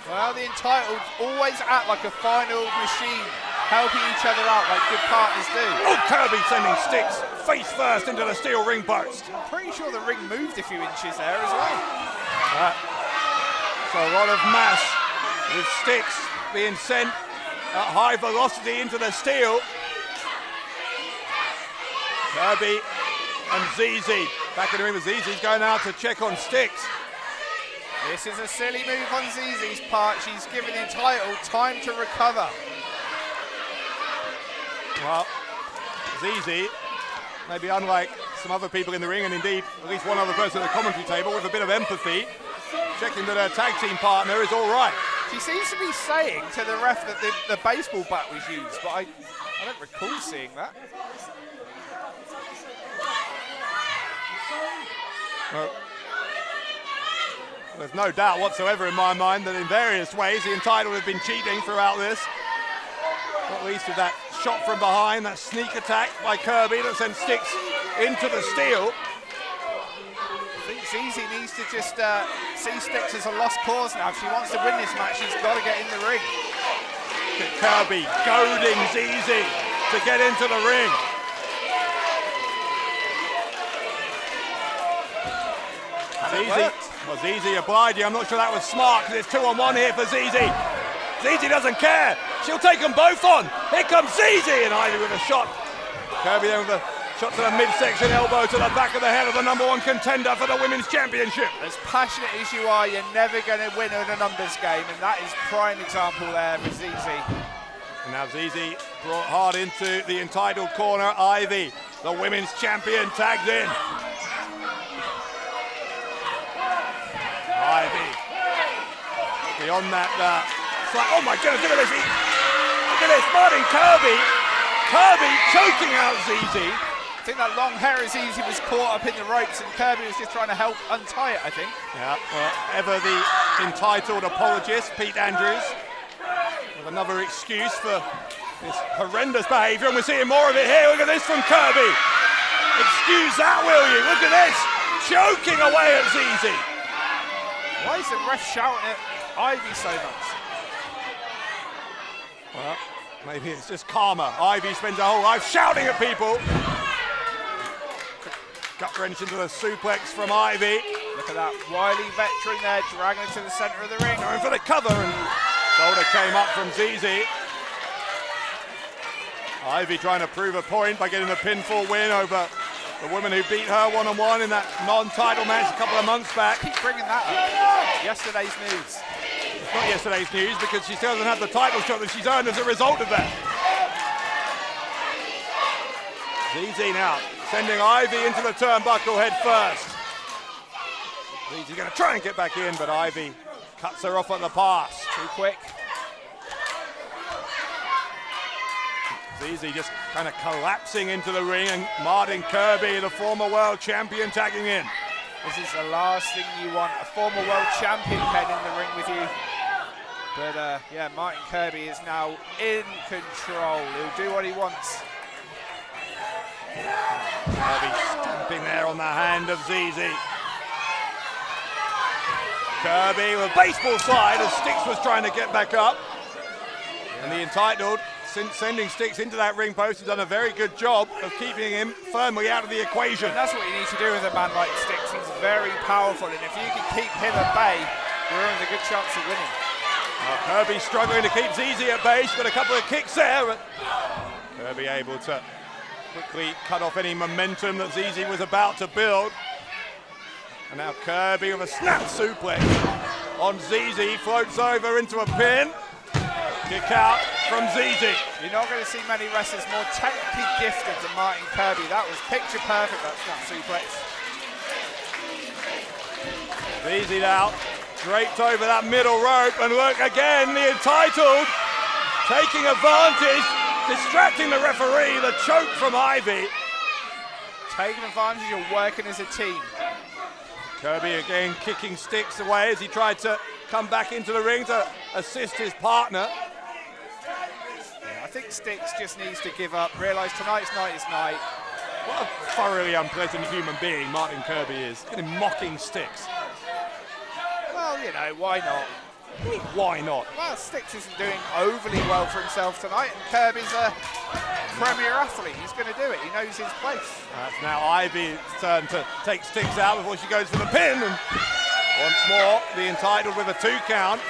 Well, the entitled always act like a final machine, helping each other out like good partners do. Oh, Kirby sending Sticks face first into the steel ring post. I'm pretty sure the ring moved a few inches there as well. So a lot of mass with Sticks being sent at high velocity into the steel. Kirby and Zizi back in the ring with Zizi's going out to check on Sticks. This is a silly move on Zizi's part. She's giving the entitled time to recover. Well, Zizi, maybe unlike some other people in the ring, and indeed at least one other person at the commentary table, with a bit of empathy, checking that her tag team partner is all right. She seems to be saying to the ref that the baseball bat was used, but I don't recall seeing that. Well, there's no doubt whatsoever in my mind that in various ways the entitled have been cheating throughout this. Not least with that shot from behind, that sneak attack by Kirby that sent Sticks into the steel. I think Zizi needs to just see Sticks as a lost cause now. If she wants to win this match, she's got to get in the ring. Kirby goading Zizi to get into the ring. Zizi obliging. I'm not sure that was smart because it's 2-on-1 here for Zizi. Zizi doesn't care. She'll take them both on. Here comes Zizi, and Ivy with a shot. Kirby then with a shot to the midsection elbow to the back of the head of the #1 contender for the women's championship. As passionate as you are, you're never going to win in a numbers game, and that is prime example there for Zizi. And now Zizi brought hard into the entitled corner. Ivy, the women's champion, tagged in. Ivy. Beyond that, it's like, oh my goodness, look at this. Look at this, Martin Kirby. Kirby choking out Zizi. I think that long hair of Zizi was caught up in the ropes and Kirby was just trying to help untie it, I think. Yeah, well, ever the entitled apologist, Pete Andrews, with another excuse for this horrendous behaviour, and we're seeing more of it here. Look at this from Kirby. Excuse that, will you? Look at this, choking away at Zizi. Why is the ref shouting at Ivy so much? Well, maybe it's just karma. Ivy spends her whole life shouting at people. Gut wrench into the suplex from Ivy. Look at that wily veteran there, dragging it to the centre of the ring. Going for the cover, and shoulder came up from Zizi. Ivy trying to prove a point by getting the pinfall win over the woman who beat her one-on-one in that non-title match a couple of months back. Keep bringing that up. Yesterday's news. It's not yesterday's news because she still doesn't have the title shot that she's earned as a result of that. Zizi now sending Ivy into the turnbuckle head first. Zizi's going to try and get back in, but Ivy cuts her off at the pass. Too quick. Zizi just kind of collapsing into the ring, and Martin Kirby, the former world champion, tagging in. This is the last thing you want, a former world champion head in the ring with you. But yeah, Martin Kirby is now in control. He'll do what he wants. Kirby stamping there on the hand of Zizi. Kirby with a baseball slide as Sticks was trying to get back up. And the entitled sending Sticks into that ring post. He's done a very good job of keeping him firmly out of the equation. And that's what you need to do with a man like Sticks. He's very powerful, and if you can keep him at bay, you're in a good chance of winning. Kirby struggling to keep ZZ at bay. She's got a couple of kicks there, but Kirby able to quickly cut off any momentum that ZZ was about to build. And now Kirby with a snap suplex on ZZ, floats over into a pin. Kick out from ZZ. You're not going to see many wrestlers more technically gifted than Martin Kirby. That was picture perfect, that snap suplex. ZZ now draped over that middle rope, and look again, the Entitled taking advantage, distracting the referee, the choke from Ivy. Taking advantage, you're working as a team. Kirby again kicking Sticks away as he tried to come back into the ring to assist his partner. I think Sticks just needs to give up, realise tonight's night is night. What a thoroughly unpleasant human being Martin Kirby is. Look at him mocking Sticks. Well, you know, why not? Why not? Well, Sticks isn't doing overly well for himself tonight, and Kirby's a premier athlete. He's going to do it. He knows his place. That's now Ivy's turn to take Sticks out before she goes for the pin. And once more, the Entitled with a 2 count.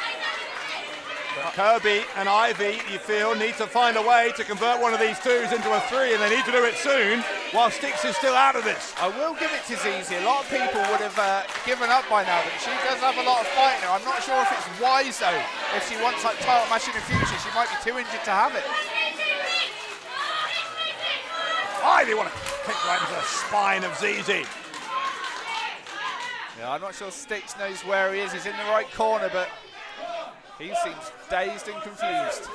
But Kirby and Ivy, you feel, need to find a way to convert one of these 2s into a 3, and they need to do it soon while Sticks is still out of this. I will give it to ZZ. A lot of people would have given up by now, but she does have a lot of fight in her. I'm not sure if it's wise, though. If she wants that title match in the future, she might be too injured to have it. Ivy want to kick right into the spine of ZZ. Yeah, I'm not sure Sticks knows where he is. He's in the right corner, but he seems dazed and confused.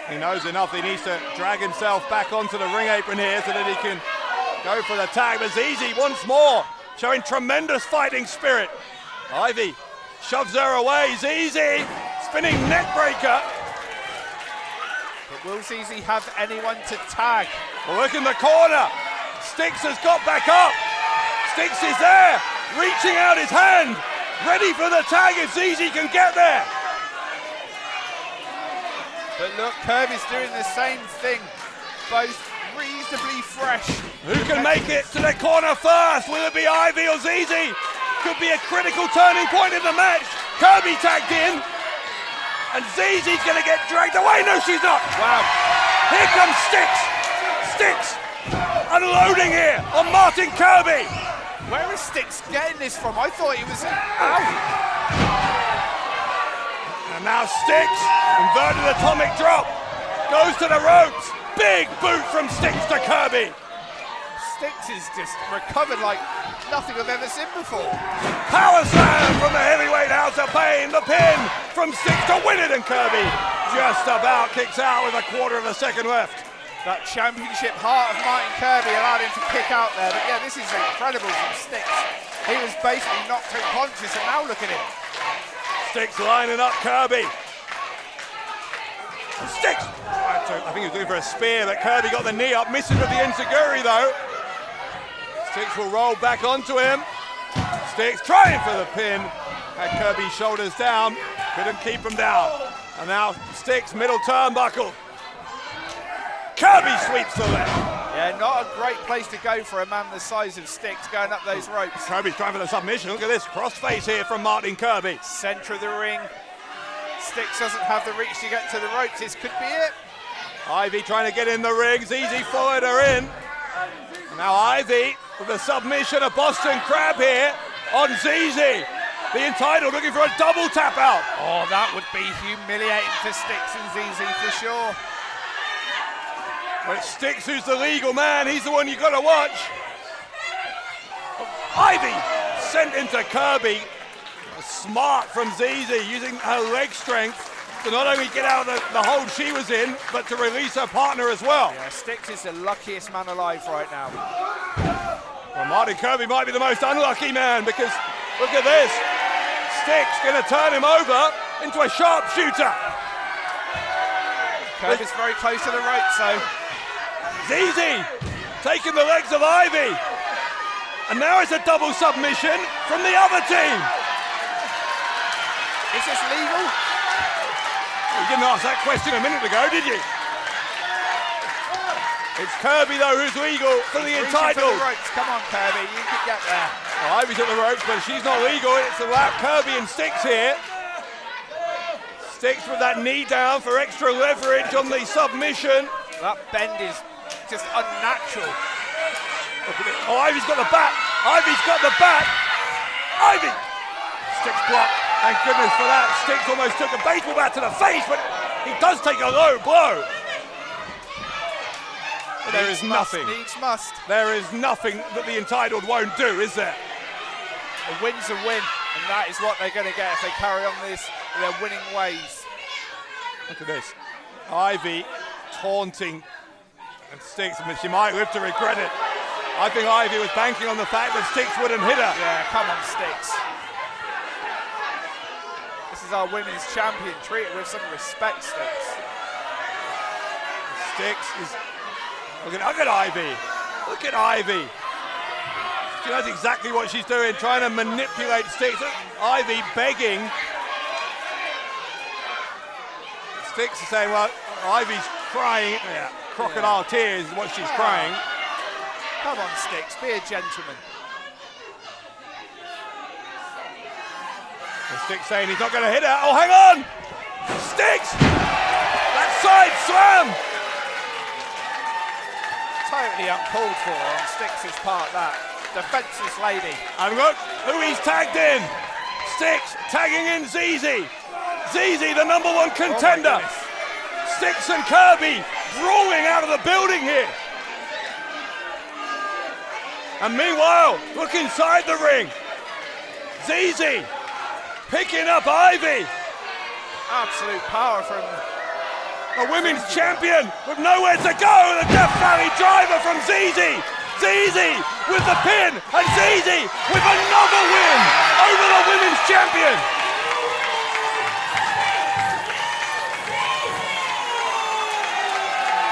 He knows enough. He needs to drag himself back onto the ring apron here so that he can go for the tag. But ZZ once more showing tremendous fighting spirit. Ivy shoves her away. ZZ spinning neck breaker. But will ZZ have anyone to tag? Well, look in the corner. Sticks has got back up. Sticks is there, reaching out his hand, ready for the tag if ZZ can get there. But look, Kirby's doing the same thing, both reasonably fresh. Who can make it to the corner first? Will it be Ivy or ZZ? Could be a critical turning point in the match. Kirby tagged in, and ZZ's going to get dragged away. No, she's not. Wow. Here comes Sticks. Sticks unloading here on Martin Kirby. Where is Sticks getting this from? I thought he was out. And now Sticks, inverted atomic drop, goes to the ropes. Big boot from Sticks to Kirby. Sticks is just recovered like nothing I've ever seen before. Power slam from the heavyweight House of Pain. The pin from Sticks to win it, and Kirby just about kicks out with a quarter of a second left. That championship heart of Martin Kirby allowed him to kick out there. But yeah, this is incredible from Sticks. He was basically knocked unconscious, and now look at him. Sticks lining up Kirby. Sticks! I think he was looking for a spear, but Kirby got the knee up, missing with the enziguri though. Sticks will roll back onto him. Sticks trying for the pin. Had Kirby's shoulders down, couldn't keep him down. And now Sticks, middle turnbuckle. Kirby sweeps the left. Yeah, not a great place to go for a man the size of Sticks going up those ropes. Kirby's trying for the submission. Look at this crossface here from Martin Kirby. Centre of the ring. Sticks doesn't have the reach to get to the ropes. This could be it. Ivy trying to get in the ring. ZZ followed her in. Now Ivy with a submission, a Boston Crab here on ZZ. The Entitled looking for a double tap out. Oh, that would be humiliating for Sticks and ZZ for sure. But Sticks, who's the legal man, he's the one you've got to watch. Ivy sent into Kirby. Smart from ZZ, using her leg strength to not only get out of the hold she was in, but to release her partner as well. Yeah, Sticks is the luckiest man alive right now. Well, Martin Kirby might be the most unlucky man, because look at this. Sticks going to turn him over into a sharpshooter. Kirby's very close to the ropes, so ZZ taking the legs of Ivy. And now it's a double submission from the other team. is this legal? You didn't ask that question a minute ago, did you? It's Kirby, though, who's legal for the entitled. Come on, Kirby, you can get there. Well, Ivy's at the ropes, but she's not legal. It's about Kirby and Styx here. Styx with that knee down for extra leverage on the submission. That bend is just unnatural. Look at it. Oh, Ivy's got the back. Ivy's got the back. Ivy. Styx block. Thank goodness for that. Styx almost took a baseball bat to the face, but he does take a low blow. But there is nothing. Needs must. There is nothing that the entitled won't do, is there? A win's a win, and that is what they're going to get if they carry on this their winning ways. Look at this. Ivy taunting and Styx, and she might live to regret it. I think Ivy was banking on the fact that Styx wouldn't hit her. Yeah, come on, Styx. This is our women's champion. Treat her with some respect, Styx. Styx is... Look at Ivy. Look at Ivy. She knows exactly what she's doing, trying to manipulate Styx. Ivy begging. Styx is saying, well, Ivy's crying. Yeah, crocodile tears is what she's crying. Come on, Styx, be a gentleman. And Styx saying he's not going to hit her. Oh, hang on! Styx! That side slam! Totally uncalled for on Styx's part, that. Defenseless lady. And look who he's tagged in. Styx tagging in ZZ. ZZ, the #1 contender. Styx and Kirby brawling out of the building here. And meanwhile, look inside the ring. ZZ picking up Ivy. Absolute power from a women's champion with nowhere to go. The Death Valley driver from ZZ. ZZ with the pin, and ZZ with another win over the women's champion.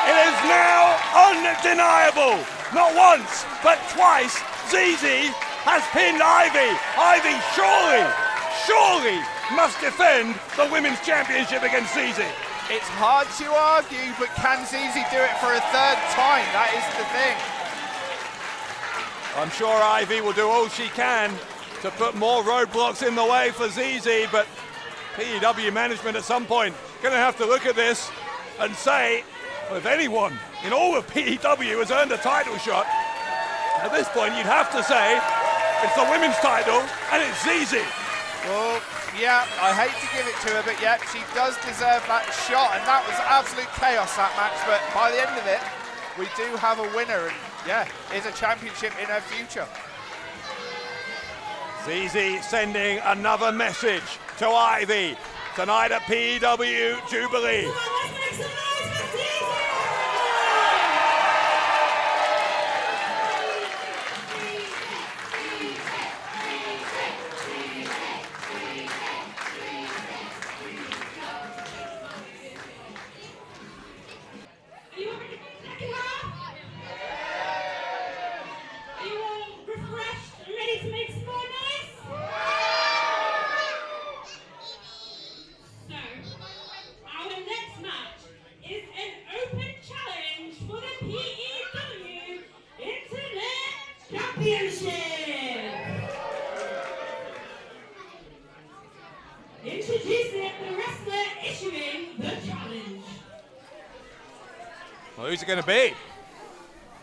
It is now undeniable. Not once, but twice, ZZ has pinned Ivy. Ivy surely must defend the women's championship against ZZ. It's hard to argue, but can ZZ do it for a third time? That is the thing. I'm sure Ivy will do all she can to put more roadblocks in the way for ZZ, but PEW management at some point going to have to look at this and say, well, if anyone in all of PEW has earned a title shot, at this point you'd have to say it's the women's title and it's ZZ. Well, yeah, I hate to give it to her, but yeah, she does deserve that shot, and that was absolute chaos, that match, but by the end of it, we do have a winner, and yeah, is a championship in her future. ZZ sending another message to Ivy tonight at PEW Jubilee. Introducing the wrestler issuing the challenge. Well, who's it going to be?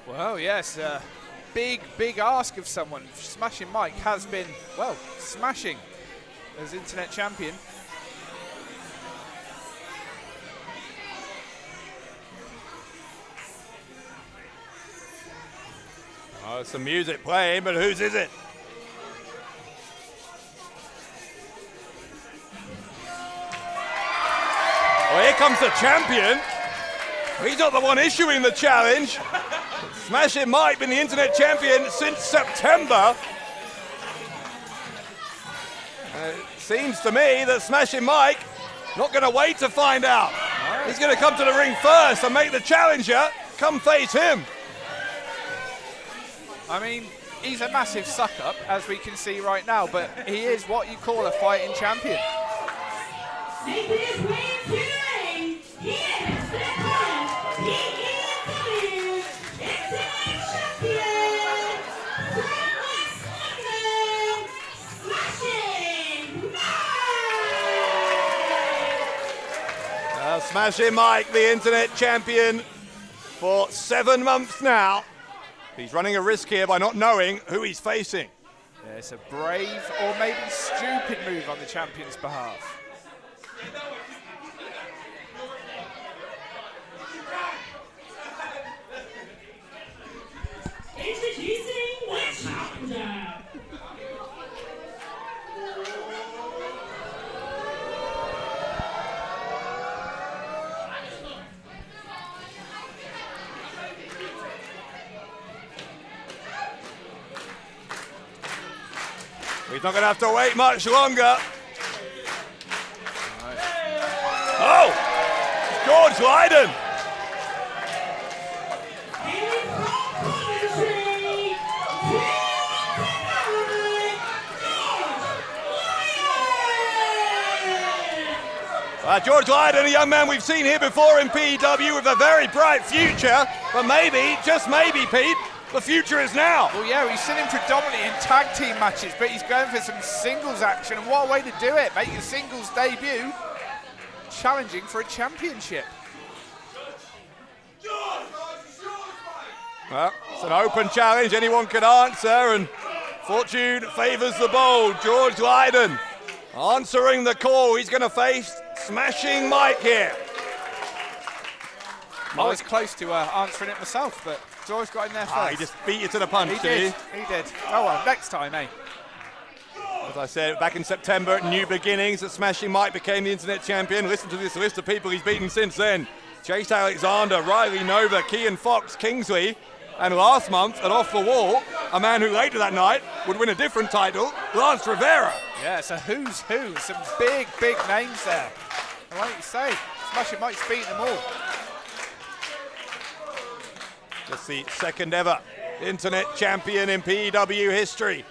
Well, yes, big ask of someone. Smashing Mike has been, well, smashing as internet champion. Oh, there's some music playing, but whose is it? Well, here comes the champion. He's not the one issuing the challenge. Smashing Mike, been the internet champion since September. It seems to me that Smashing Mike not going to wait to find out. He's going to come to the ring first and make the challenger come face him. I mean, he's a massive suck-up, as we can see right now, but he is what you call a fighting champion. Making his way to the Smashing Mike, the internet champion for 7 months now. He's running a risk here by not knowing who he's facing. Yeah, it's a brave or maybe stupid move on the champion's behalf. Introducing the challenger. He's not going to have to wait much longer. Oh! George Lyden! George Lyden, a young man we've seen here before in PEW with a very bright future, but maybe, just maybe, Pete, the future is now. Well, yeah, he's sitting predominantly in tag team matches, but he's going for some singles action, and what a way to do it, make your singles debut, challenging for a championship. Well, it's an open challenge, anyone can answer, and fortune favours the bold. George Lyden answering the call. He's going to face Smashing Mike here. I was close to answering it myself, but George got in there first. He just beat you to the punch, He did. Oh well, next time, eh? As I said, back in September at New Beginnings, that Smashing Mike became the internet champion. Listen to this list of people he's beaten since then. Chase Alexander, Riley Nova, Kian Fox, Kingsley, and last month at Off the Wall, a man who later that night would win a different title, Lance Rivera. Yeah, it's a who's who. Some big, big names there. And like you say, Smashing Mike's beaten them all. Just the second ever internet champion in PEW history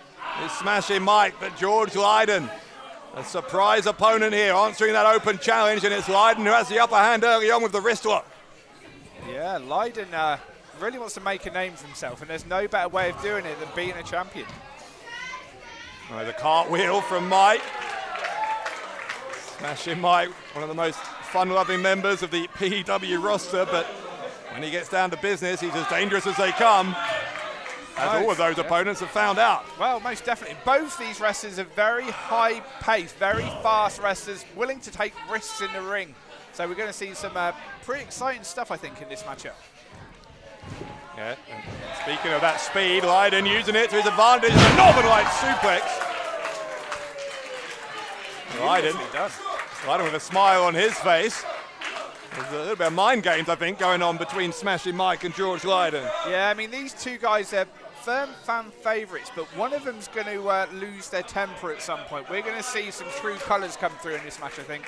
is Smashing Mike, but George Lyden, a surprise opponent here, answering that open challenge, and it's Lyden who has the upper hand early on with the wrist lock. Yeah, Lyden really wants to make a name for himself, and there's no better way of doing it than being a champion. There's a cartwheel from Mike. Smashing Mike, one of the most fun-loving members of the PEW roster, but when he gets down to business, he's as dangerous as they come, as all of those opponents have found out. Well, most definitely. Both these wrestlers are very high pace, very fast wrestlers, willing to take risks in the ring. So we're going to see some pretty exciting stuff, I think, in this matchup. Yeah, and speaking of that speed, Lyden using it to his advantage, a Northern Light suplex. Lyden with a smile on his face. There's a little bit of mind games, I think, going on between Smashing Mike and George Lyden. Yeah, I mean, these two guys are firm fan favourites, but one of them's going to lose their temper at some point. We're going to see some true colours come through in this match, I think.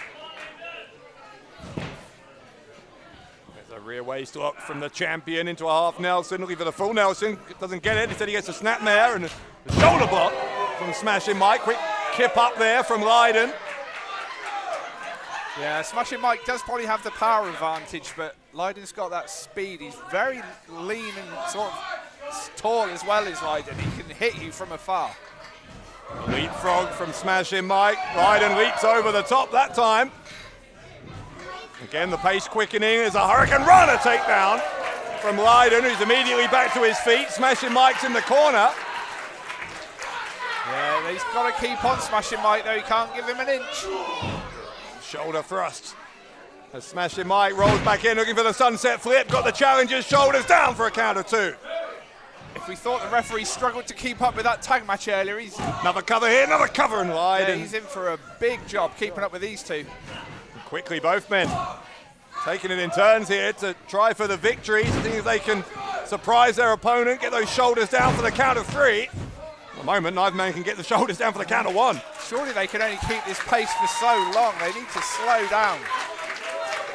There's a rear waist lock from the champion into a half Nelson, looking for the full Nelson. Doesn't get it, instead he gets a snapmare and a shoulder block from Smashing Mike. Quick kip up there from Lyden. Yeah, Smashing Mike does probably have the power advantage, but Lyden's got that speed. He's very lean and sort of tall as well as Lyden. He can hit you from afar. Leapfrog from Smashing Mike. Lyden leaps over the top that time. Again, the pace quickening. There's a Hurricane Runner takedown from Lyden, who's immediately back to his feet. Smashing Mike's in the corner. Yeah, he's got to keep on Smashing Mike, though. He can't give him an inch. Shoulder thrust. As Smashing Mike rolls back in, looking for the sunset flip. Got the challenger's shoulders down for a count of two. If we thought the referee struggled to keep up with that tag match earlier, he's... Another cover here, another cover, and Lyden. Yeah, he's in for a big job keeping up with these two. And quickly, both men taking it in turns here to try for the victory, seeing if they can surprise their opponent, get those shoulders down for the count of three. At the moment, neither man can get the shoulders down for the count of one. Surely they can only keep this pace for so long. They need to slow down.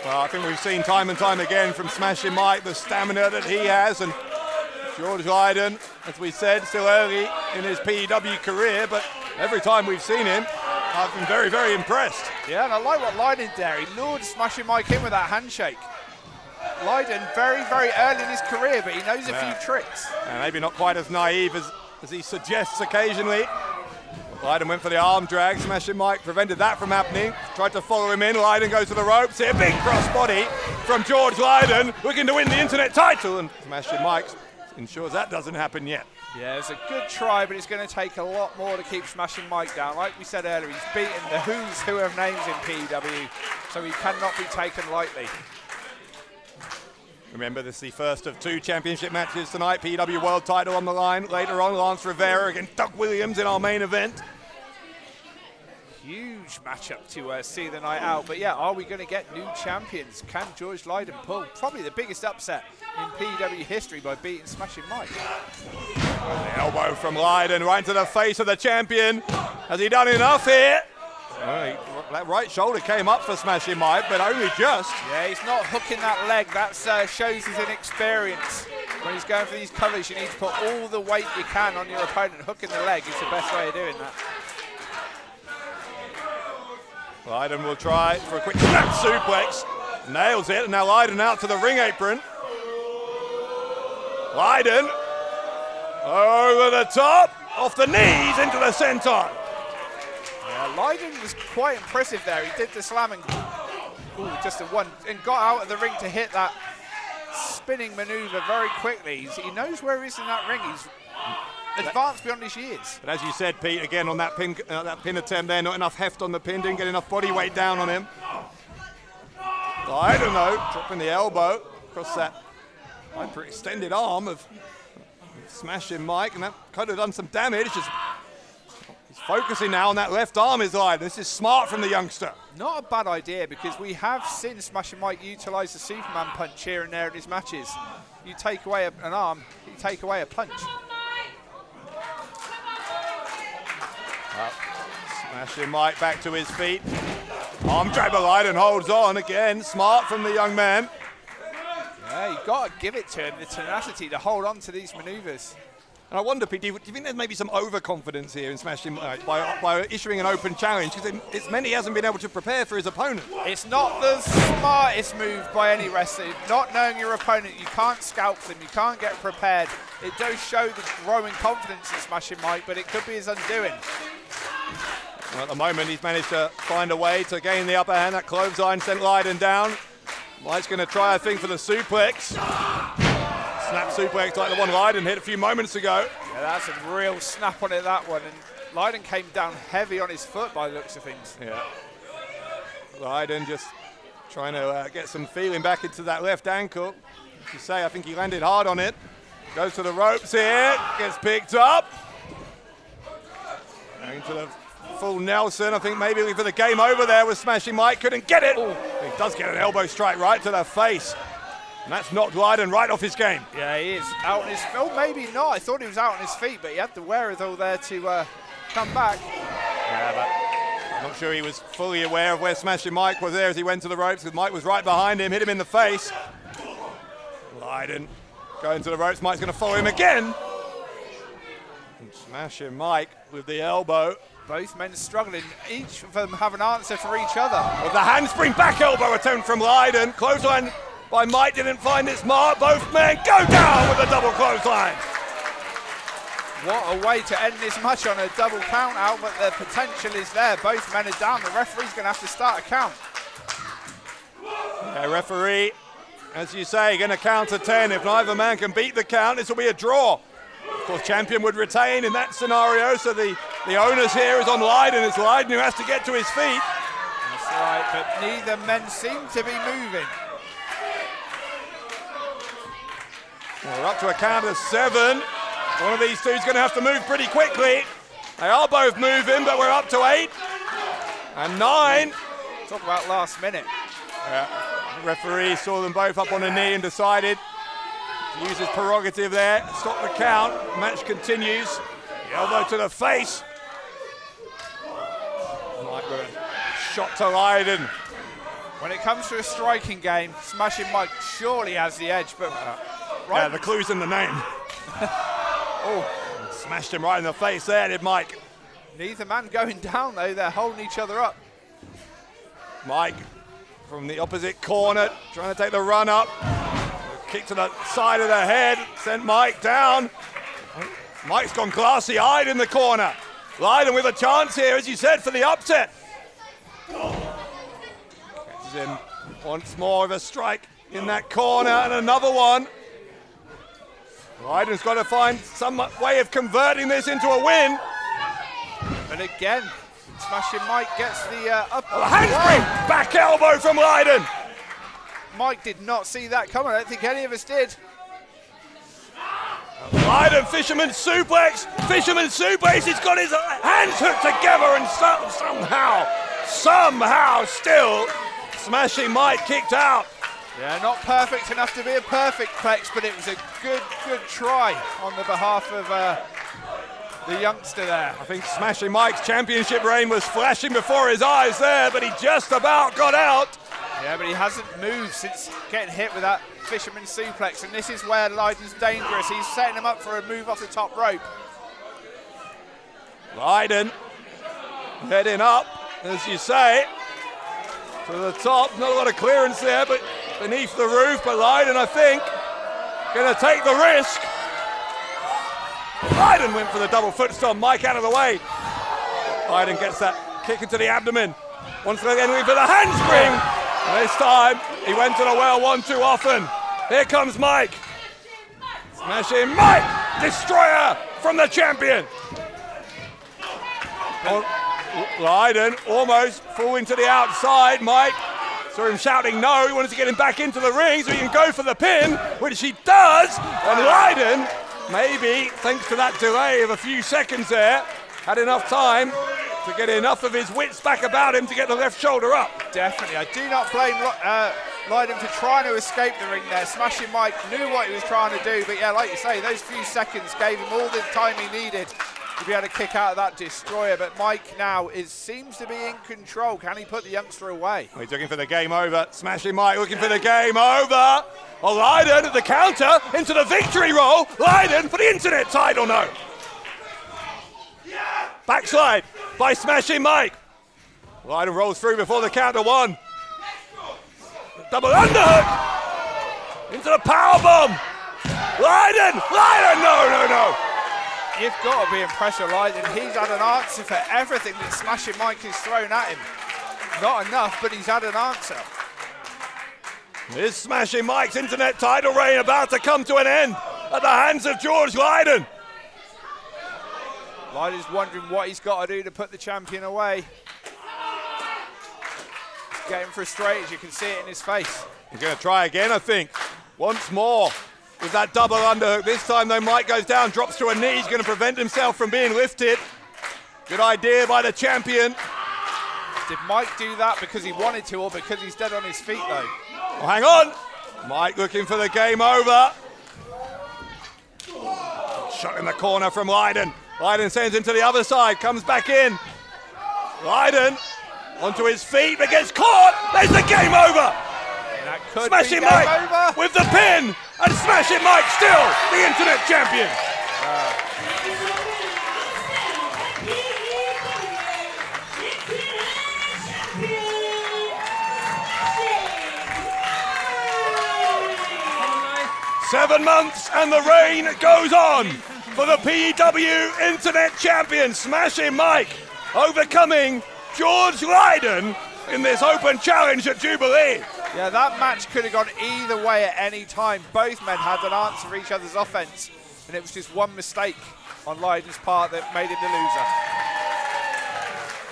Well, I think we've seen time and time again from Smashing Mike the stamina that he has, and George Lyden, as we said, still early in his PEW career, but every time we've seen him, I've been very, very impressed. Yeah, and I like what Lyden did. He lured Smashing Mike in with that handshake. Lyden very, very early in his career, but he knows a few tricks. And maybe not quite as naive as he suggests occasionally. Lyden went for the arm drag. Smashing Mike prevented that from happening. Tried to follow him in. Lyden goes to the ropes here. Big cross body from George Lyden, looking to win the internet title. And Smashing Mike ensures that doesn't happen yet. Yeah, it's a good try, but it's going to take a lot more to keep Smashing Mike down. Like we said earlier, he's beaten the who's who of names in PEW, so he cannot be taken lightly. Remember, this is the first of 2 championship matches tonight. PEW World title on the line. Later on, Lance Rivera against Doug Williams in our main event. Huge matchup to see the night out. But yeah, are we going to get new champions? Can George Lyden pull probably the biggest upset in PEW history by beating Smashing Mike? The elbow from Lyden right into the face of the champion. Has he done enough here? That right shoulder came up for Smashing Mike, but only just. Yeah, he's not hooking that leg. That shows his inexperience. When he's going for these covers, you need to put all the weight you can on your opponent. Hooking the leg is the best way of doing that. Lyden will try for a quick snap suplex. Nails it, and now Lyden out to the ring apron. Lyden over the top, off the knees into the senton. Yeah, Lyden was quite impressive there. He did the slam and just a one, and got out of the ring to hit that spinning maneuver very quickly. He knows where he is in that ring. He's advanced beyond his years. But as you said, Pete, again on that pin attempt there, not enough heft on the pin, didn't get enough body weight down on him. Lyden though, dropping the elbow across that hyperextended arm of Smashing Mike, and that could have done some damage. He's focusing now on that left arm, is Lyden. This is smart from the youngster. Not a bad idea, because we have seen Smashing Mike utilise the Superman punch here and there in his matches. You take away an arm, you take away a punch. Smashing Mike back to his feet. Arm drag, but Lyden holds on again. Smart from the young man. Yeah, you've got to give it to him, the tenacity to hold on to these manoeuvres. And I wonder, Pete, do you think there's maybe some overconfidence here in Smashing Mike by issuing an open challenge? Because it's meant he hasn't been able to prepare for his opponent. It's not the smartest move by any wrestler. Not knowing your opponent, you can't scalp them, you can't get prepared. It does show the growing confidence in Smashing Mike, but it could be his undoing. Well, at the moment, he's managed to find a way to gain the upper hand. That clothesline sent Lyden down. Mike's going to try a thing for the suplex. Snap suplex like the one Lyden hit a few moments ago. Yeah, that's a real snap on it, that one. And Lyden came down heavy on his foot by the looks of things. Yeah. Lyden just trying to get some feeling back into that left ankle. As you say, I think he landed hard on it. Goes to the ropes here, gets picked up. Going to the full Nelson. I think maybe for the game over there with Smashing Mike. Couldn't get it. Ooh. He does get an elbow strike right to the face. And that's knocked Lyden right off his game. Yeah, he is out on his feet. Oh, maybe not. I thought he was out on his feet, but he had the wherewithal there to come back. Yeah, but I'm not sure he was fully aware of where Smashing Mike was there as he went to the ropes, because Mike was right behind him, hit him in the face. Lyden going to the ropes. Mike's going to follow him again. And Smashing Mike with the elbow. Both men struggling. Each of them have an answer for each other. With the handspring back elbow attempt from Lyden. Clothesline by Mike didn't find its mark. Both men go down with a double clothesline. What a way to end this match on a double count out, but the potential is there. Both men are down. The referee's going to have to start a count. Yeah, referee, as you say, going to count to 10. If neither man can beat the count, this will be a draw. Of course, champion would retain in that scenario, so the onus here is on Lyden. It's Lyden who has to get to his feet. That's right, but neither men seem to be moving. Well, we're up to a count of 7. One of these two is going to have to move pretty quickly. They are both moving, but we're up to 8 and 9. Talk about last minute. Yeah. The referee saw them both up on a knee and decided to use his prerogative there. Stop the count. Match continues. The elbow to the face. Mike with a shot to Lyden. When it comes to a striking game, Smashing Mike surely has the edge, but right. Yeah, the clue's in the name. Oh, smashed him right in the face there, did Mike. Neither man going down though, they're holding each other up. Mike from the opposite corner, trying to take the run up. Kick to the side of the head, sent Mike down. Mike's gone glassy-eyed in the corner. Lyden with a chance here, as you said, for the upset. Catches him once more with a strike in that corner, and another one. Lyden's got to find some way of converting this into a win. And again, Smashing Mike gets the up. A handspring, back elbow from Lyden. Mike did not see that coming. I don't think any of us did. Lyden, fisherman suplex. He's got his hands hooked together, and somehow still Smashing Mike kicked out. Yeah, not perfect enough to be a perfect plex, but it was a good try on the behalf of the youngster there. I think Smashing Mike's championship reign was flashing before his eyes there, but he just about got out. Yeah, but he hasn't moved since getting hit with that fisherman suplex, and this is where Lyden's dangerous. He's setting him up for a move off the top rope. Lyden heading up, as you say, to the top. Not a lot of clearance there, but beneath the roof. But Lyden, I think, going to take the risk. Lyden went for the double foot stomp. Mike out of the way. Lyden gets that kick into the abdomen. Once again, for the handspring. This time, he went to the well one too often. Here comes Mike. Smashing Mike, destroyer from the champion. Lyden almost falling to the outside. Mike saw him shouting no. He wanted to get him back into the ring so he can go for the pin, which he does. And Lyden, maybe thanks to that delay of a few seconds there, had enough time to get enough of his wits back about him to get the left shoulder up. Definitely. I do not blame Lyden for trying to escape the ring there. Smashing Mike knew what he was trying to do, but yeah, like you say, those few seconds gave him all the time he needed to be able to kick out of that destroyer. But Mike now seems to be in control. Can he put the youngster away? He's looking for the game over. Smashing Mike looking for the game over. Oh, Lyden at the counter into the victory roll. Lyden for the internet title, no. Backslide by Smashing Mike. Lyden rolls through before the count to one. Double underhook into the powerbomb. Lyden, no. You've got to be impressed with Lyden. He's had an answer for everything that Smashing Mike has thrown at him. Not enough, but he's had an answer. Is Smashing Mike's internet title reign about to come to an end at the hands of George Lyden? Lyden's wondering what he's got to do to put the champion away. He's getting frustrated, you can see it in his face. He's going to try again, I think. Once more with that double underhook. This time, though, Mike goes down, drops to a knee. He's going to prevent himself from being lifted. Good idea by the champion. Did Mike do that because he wanted to or because he's dead on his feet, though? Oh, hang on. Mike looking for the game over. Shot in the corner from Lyden. Lyden sends him to the other side, comes back in. Lyden onto his feet, but gets caught. There's the game over. That could Smashing be game Mike over. with the pin, and Smashing Mike still the internet champion. Seven months and the reign goes on for the PEW Internet Champion, Smashing Mike, overcoming George Lyden in this open challenge at Jubilee. Yeah, that match could have gone either way at any time. Both men had an answer for each other's offense, and it was just one mistake on Lyden's part that made him the loser.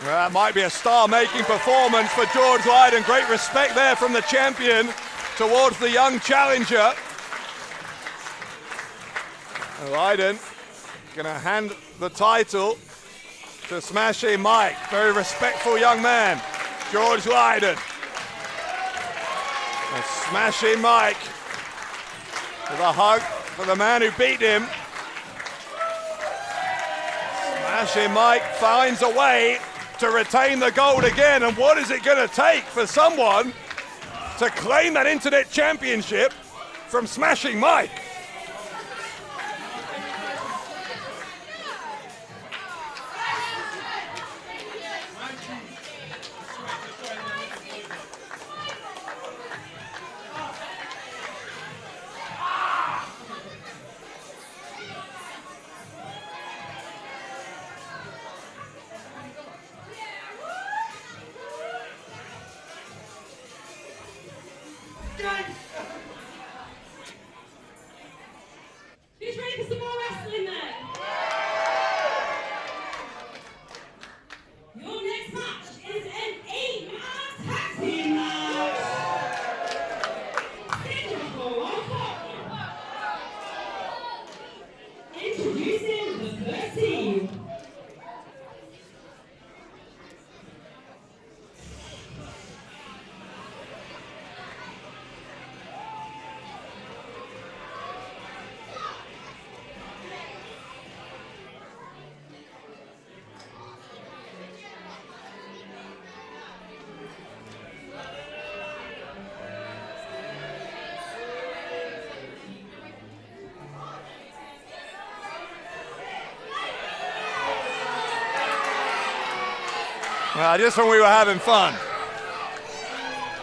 Well, that might be a star-making performance for George Lyden. Great respect there from the champion towards the young challenger. And Lyden going to hand the title to Smashing Mike. Very respectful young man, George Lyden. And Smashing Mike with a hug for the man who beat him. Smashing Mike finds a way to retain the gold again. And what is it going to take for someone to claim that Internet Championship from Smashing Mike? Well, just when we were having fun.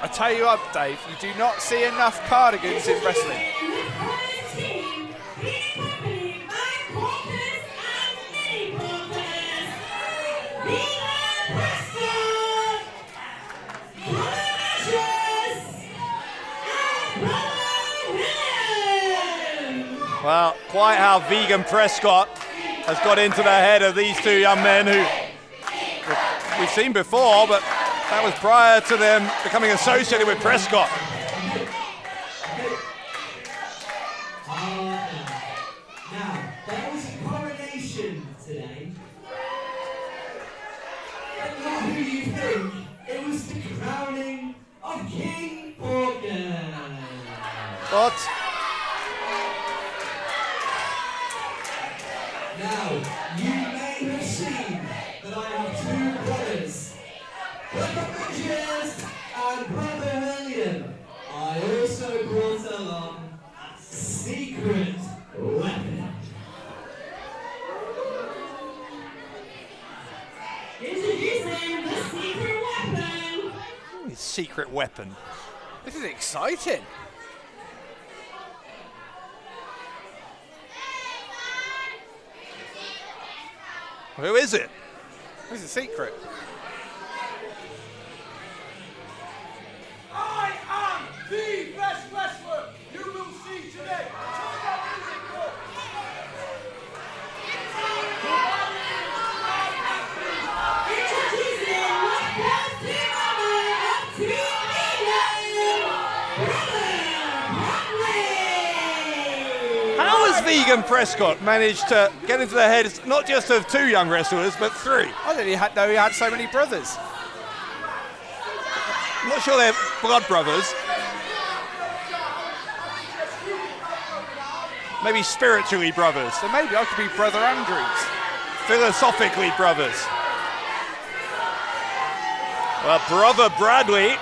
I tell you what, Dave, you do not see enough cardigans in wrestling. Well, quite how Vegan Prescott has got into the head of these two young men who we've seen before, but that was prior to them becoming associated with Prescott. Now, there was a coronation today. But not who you think. It was the crowning of King Morgan. But Now, you may have seen that I have two brothers, Brother Bridges and Brother William. I also brought along a secret weapon. Introducing the secret weapon. his secret weapon. This is exciting. Who is it? This is a secret. I am the best wrestler you will see today. Turn that music up. Introducing the best drummer of 2 million, Brother How has Vegan Prescott managed to get into the heads not just of 2 young wrestlers, but 3? I didn't know he had so many brothers. I'm not sure they're blood brothers. Maybe spiritually brothers. So maybe I could be Brother Andrews. Philosophically brothers. Well, Brother Bradley,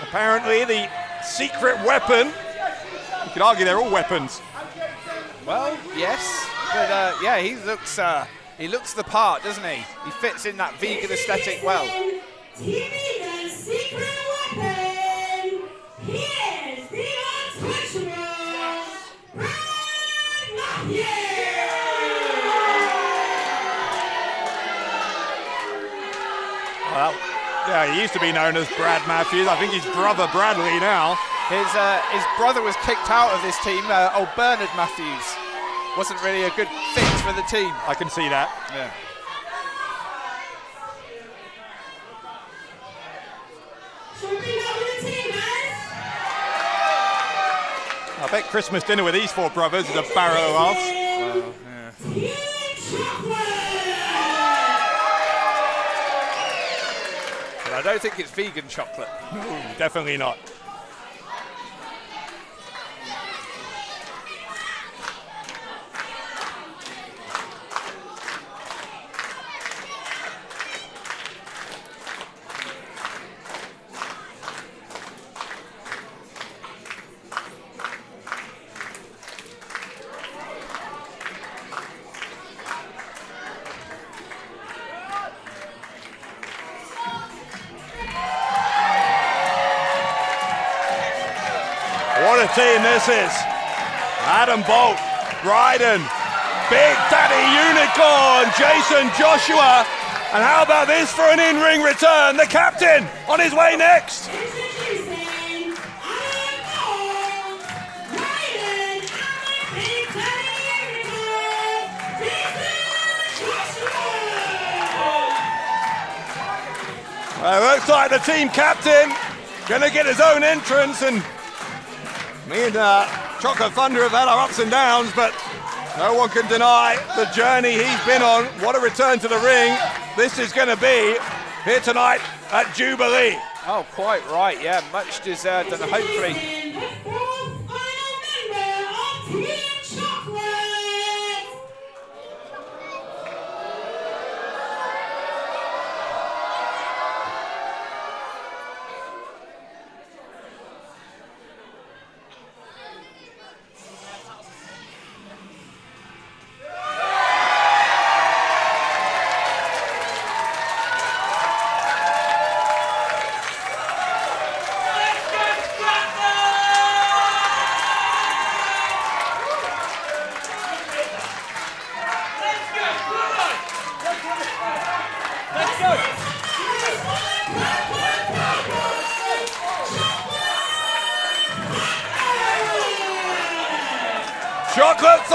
apparently the secret weapon. You could argue they're all weapons. Well, yes, but yeah, he looks the part, doesn't he? He fits in that vegan aesthetic well. TV's secret weapon. Here's the untouchable Brad Matthews. Well, yeah, he used to be known as Brad Matthews. I think he's Brother Bradley now. His brother was kicked out of this team. Old Bernard Matthews wasn't really a good fit for the team. I can see that. Yeah. Should we bring out the team, guys? I bet Christmas dinner with these 4 brothers is a barrel of laughs. Team Chocolate. But I don't think it's vegan chocolate. Definitely not. What a team this is. Adam Bolt, Lyden, Big Daddy Unicorn, Jason Joshua. And how about this for an in-ring return? The captain on his way next. Introducing Adam Bolt, Lyden, and Big Daddy Unicorn, Jason Joshua. Well, it looks like the team captain gonna get his own entrance, and me and Chocolate Thunder have had our ups and downs, but no one can deny the journey he's been on. What a return to the ring this is going to be here tonight at Jubilee. Oh, quite right. Yeah, much deserved, and hopefully. And the 4th final member of Team Chocolate.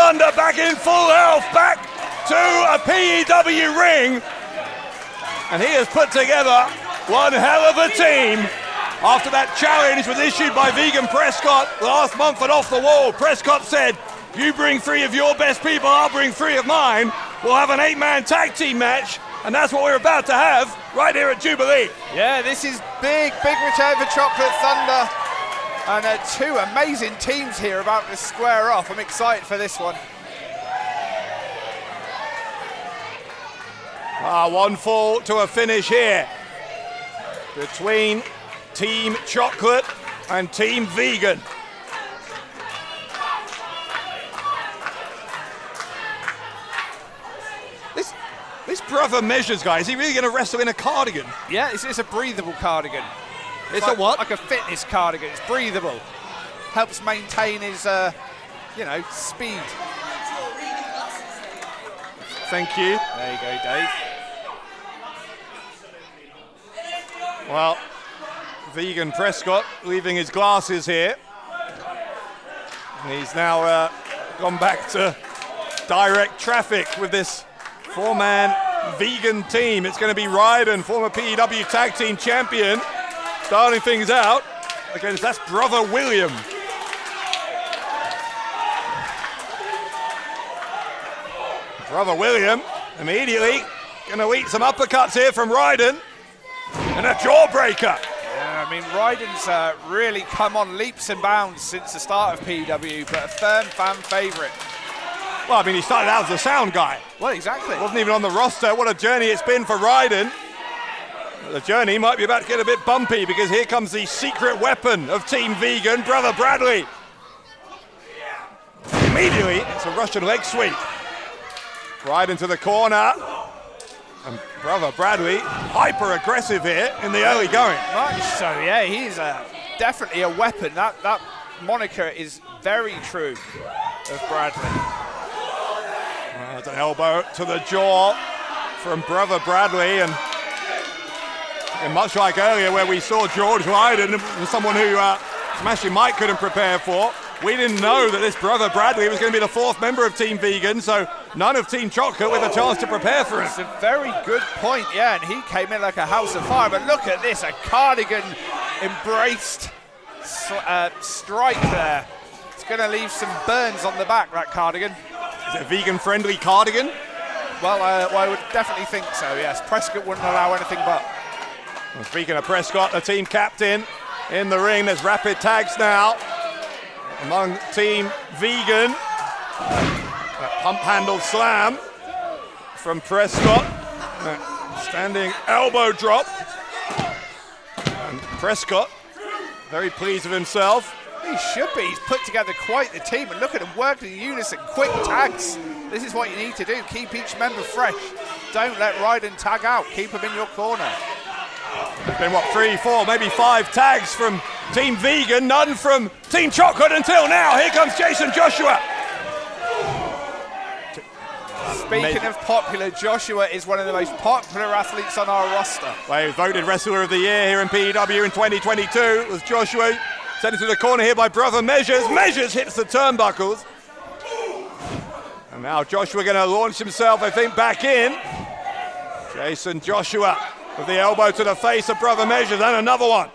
Thunder back in full health, back to a PEW ring. And he has put together one hell of a team. After that challenge was issued by Vegan Prescott last month at Off the Wall, Prescott said, you bring 3 of your best people, I'll bring 3 of mine. We'll have an 8-man tag team match, and that's what we're about to have right here at Jubilee. Yeah, this is big return for Chocolate Thunder. And 2 amazing teams here about to square off. I'm excited for this one. 1 fall to a finish here between Team Chocolate and Team Vegan. This brother Measures guy, is he really going to wrestle in a cardigan? Yeah, it's a breathable cardigan. It's a what? Like a fitness cardigan. It's breathable. Helps maintain his, speed. Thank you. There you go, Dave. Well, Vegan Prescott leaving his glasses here. He's now gone back to direct traffic with this 4-man Vegan team. It's going to be Lyden, former PEW Tag Team Champion, starting things out against that's Brother William. Brother William immediately going to eat some uppercuts here from Lyden and a jawbreaker. Yeah, I mean, Ryden's really come on leaps and bounds since the start of PEW, but a firm fan favourite. Well, I mean, he started out as a sound guy. Well, exactly. Wasn't even on the roster. What a journey it's been for Lyden. The journey might be about to get a bit bumpy because here comes the secret weapon of Team Vegan, Brother Bradley. Immediately, it's a Russian leg sweep. Right into the corner. And Brother Bradley, hyper aggressive here in the early going. Much so, yeah. He's definitely a weapon. That moniker is very true of Bradley. Well, it's an elbow to the jaw from Brother Bradley, and much like earlier where we saw George Lyden, someone who Smashing Mike couldn't prepare for, we didn't know that this Brother Bradley was going to be the 4th member of Team Vegan, so none of Team Chocolate with a chance to prepare for it. It's a very good point, yeah, and he came in like a house of fire, but look at this, a cardigan embraced strike there. It's going to leave some burns on the back, that cardigan. Is it a vegan-friendly cardigan? Well, I would definitely think so, yes. Prescott wouldn't allow anything but. Well, speaking of Prescott, the team captain in the ring. There's rapid tags now among Team Vegan. That pump handle slam from Prescott. Standing elbow drop. And Prescott, very pleased with himself. He should be. He's put together quite the team, and look at him working in unison, quick tags. This is what you need to do. Keep each member fresh. Don't let Lyden tag out. Keep him in your corner. There's been, 3, 4, maybe 5 tags from Team Vegan, none from Team Chocolate until now. Here comes Jason Joshua. Speaking of popular, Joshua is one of the most popular athletes on our roster. Well, he was voted Wrestler of the Year here in PEW in 2022. It was Joshua. Sent it to the corner here by Brother Measures. Measures hits the turnbuckles. And now Joshua going to launch himself, I think, back in. Jason Joshua with the elbow to the face of Brother Measures, and another one.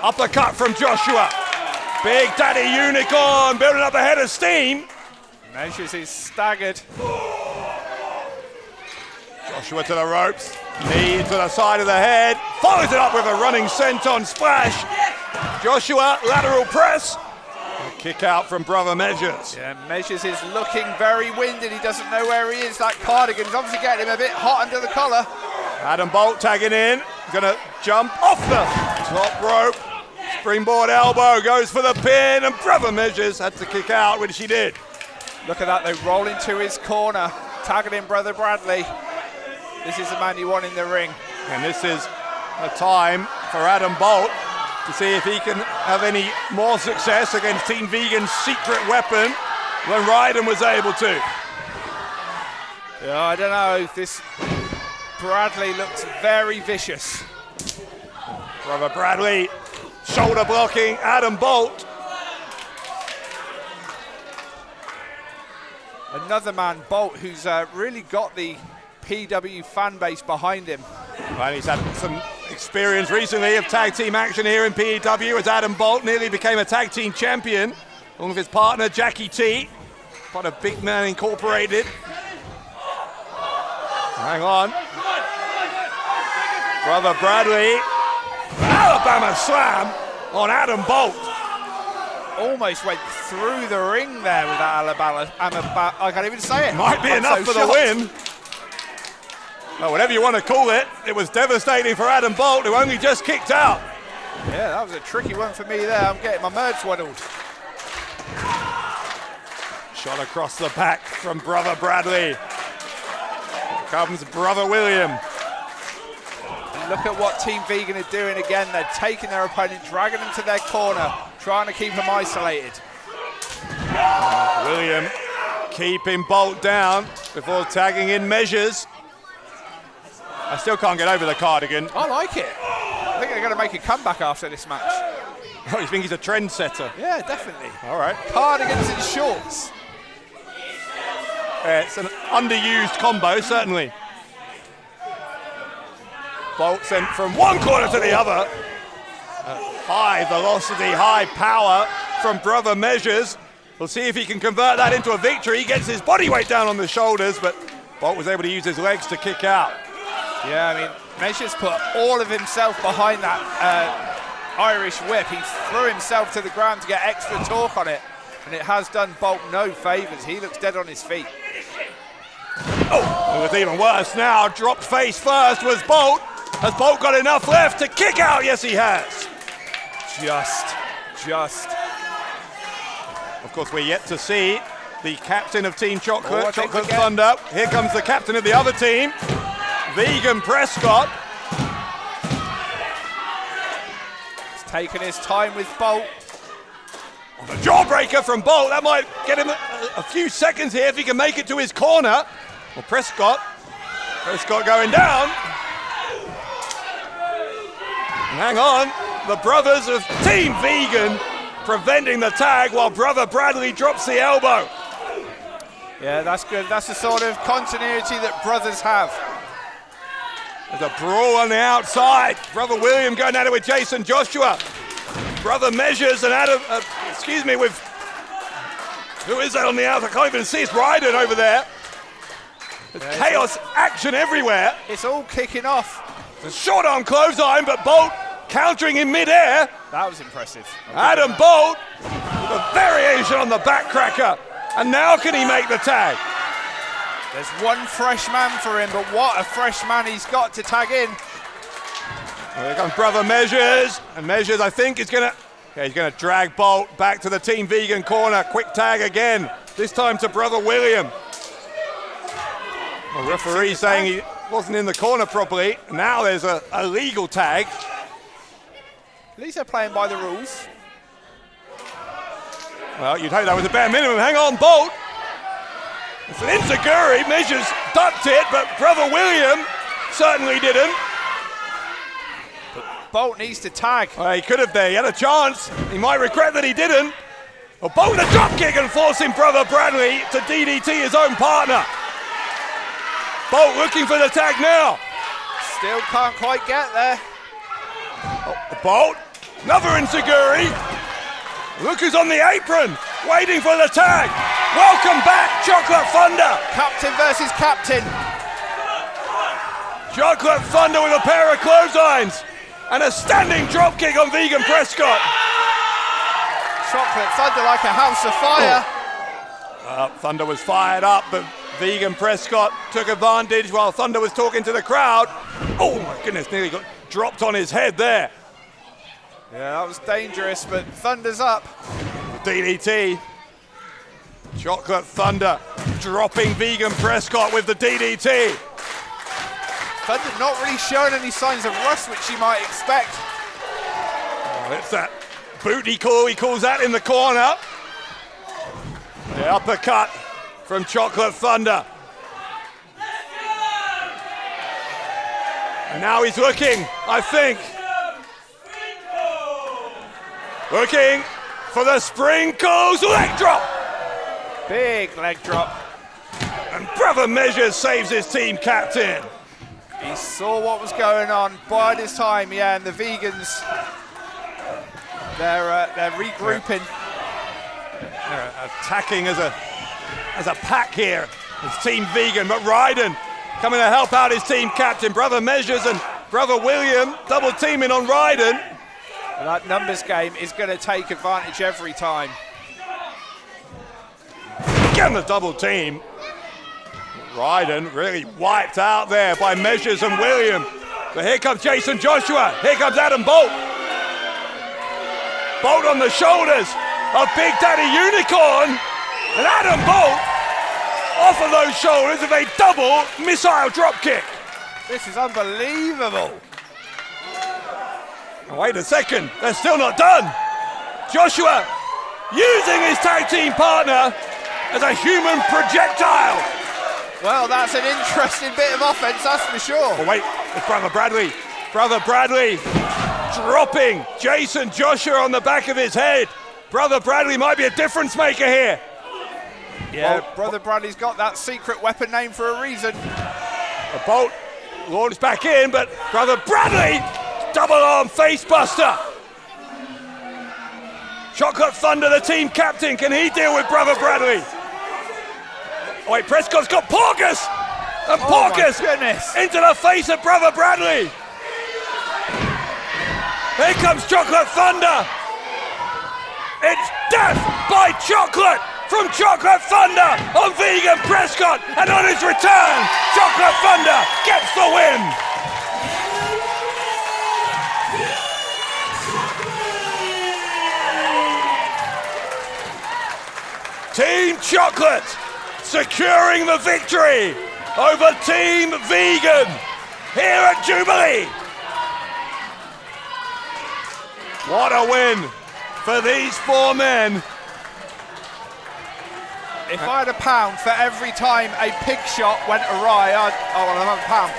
Uppercut from Joshua. Big Daddy Unicorn building up a head of steam. Measures is staggered. Joshua to the ropes. Knee to the side of the head. Follows it up with a running senton splash. Joshua, lateral press. A kick out from Brother Measures. Yeah, Measures is looking very winded. He doesn't know where he is. That cardigan's obviously getting him a bit hot under the collar. Adam Bolt tagging in. Gonna jump off the top rope. Springboard elbow goes for the pin, and Brother Measures had to kick out, which he did. Look at that, they roll into his corner, tagging in Brother Bradley. This is the man you want in the ring. And this is a time for Adam Bolt to see if he can have any more success against Team Vegan's secret weapon than Lyden was able to. Yeah, I don't know. This Bradley looks very vicious. Brother Bradley shoulder blocking Adam Bolt. Another man, Bolt, who's really got the PW fan base behind him. Well, he's had some experience recently of tag team action here in PEW as Adam Bolt nearly became a tag team champion, along with his partner Jackie T, part of Big Man Incorporated. Hang on. Brother Bradley, Alabama slam on Adam Bolt. Almost went through the ring there with that Alabama. I can't even say it. Might be enough for the win. Well, whatever you want to call it, it was devastating for Adam Bolt, who only just kicked out. Yeah, that was a tricky one for me there. I'm getting my nerves waddled. Shot across the back from Brother Bradley. Here comes Brother William. And look at what Team Vegan are doing again. They're taking their opponent, dragging him to their corner, trying to keep him isolated. William keeping Bolt down before tagging in Measures. I still can't get over the cardigan. I like it. I think they're going to make a comeback after this match. Oh, you think he's a trendsetter? Yeah, definitely. All right. Cardigans and shorts. It's an underused combo, certainly. Bolt sent from one corner to the other. High velocity, high power from Brother Measures. We'll see if he can convert that into a victory. He gets his body weight down on the shoulders, but Bolt was able to use his legs to kick out. Yeah, I mean, Measures put all of himself behind that Irish whip. He threw himself to the ground to get extra torque on it, and it has done Bolt no favours. He looks dead on his feet. Oh, it was even worse now. Dropped face first was Bolt. Has Bolt got enough left to kick out? Yes, he has. Just. Of course, we're yet to see the captain of Team Chocolate, Chocolate again. Thunder. Here comes the captain of the other team, Vegan Prescott. He's taking his time with Bolt. The jawbreaker from Bolt. That might get him a few seconds here if he can make it to his corner. Well, Prescott going down. And hang on, the brothers of Team Vegan preventing the tag while Brother Bradley drops the elbow. Yeah, that's good. That's the sort of continuity that brothers have. There's a brawl on the outside. Brother William going at it with Jason Joshua. Brother Measures and Adam, with, who is that on the outside? I can't even see, it's Lyden over there. There's chaos action everywhere. It's all kicking off. It's a short arm clothesline, but Bolt countering in midair. That was impressive. Adam Bolt with a variation on the backcracker. And now can he make the tag? There's one fresh man for him, but what a fresh man he's got to tag in. Well, here comes Brother Measures. And Measures, I think, is going to drag Bolt back to the Team Vegan corner. Quick tag again, this time to Brother William. The referee saying he wasn't in the corner properly. Now there's a legal tag. At least they're playing by the rules. Well, you'd hope that was a bare minimum. Hang on, Bolt. It's an enziguri. Measures ducked it, but Brother William certainly didn't. But Bolt needs to tag. Well, he could have there. He had a chance. He might regret that he didn't. Well, Bolt with a drop kick and forcing Brother Bradley to DDT his own partner. Bolt looking for the tag now. Still can't quite get there. Oh, Bolt, another enziguri. Look who's on the apron, waiting for the tag. Welcome back, Chocolate Thunder. Captain versus captain. Chocolate Thunder with a pair of clotheslines and a standing drop kick on Vegan Prescott. Chocolate Thunder like a house of fire. Thunder was fired up, but Vegan Prescott took advantage while Thunder was talking to the crowd. Oh my goodness, nearly got dropped on his head there. Yeah, that was dangerous, but Thunder's up. DDT. Chocolate Thunder dropping Vegan Prescott with the DDT. Thunder not really showing any signs of rust, which you might expect. Oh, it's that booty call, he calls that in the corner. The uppercut from Chocolate Thunder. And now he's looking, I think. Looking for the Sprinkles leg drop. Big leg drop. And Brother Measures saves his team captain. He saw what was going on, bided his time, yeah, and the vegans, they're regrouping. They're attacking as a pack here. It's Team Vegan, but Ryden coming to help out his team captain. Brother Measures and Brother William double teaming on Ryden. And that numbers game is going to take advantage every time. Again the double team. Ryden really wiped out there by Measures and William. But here comes Jason Joshua. Here comes Adam Bolt. Bolt on the shoulders of Big Daddy Unicorn. And Adam Bolt off of those shoulders with a double missile drop kick. This is unbelievable. Oh, wait a second, they're still not done. Joshua using his tag team partner as a human projectile. Well, that's an interesting bit of offense, that's for sure. Oh wait, it's Brother Bradley. Brother Bradley dropping Jason Joshua on the back of his head. Brother Bradley might be a difference maker here. Yeah, Brother Bradley's got that secret weapon name for a reason. A Bolt launched back in, but Brother Bradley, double arm face buster. Chocolate Thunder, the team captain, can he deal with Brother Bradley? Oh wait, Prescott's got Porkus! And Porkus into the face of Brother Bradley. Here comes Chocolate Thunder. It's death by chocolate from Chocolate Thunder on Vegan Prescott, and on his return, Chocolate Thunder gets the win. Team Chocolate securing the victory over Team Vegan here at Jubilee. What a win for these four men. If I had £1 for every time a pig shot went awry, I want another £1.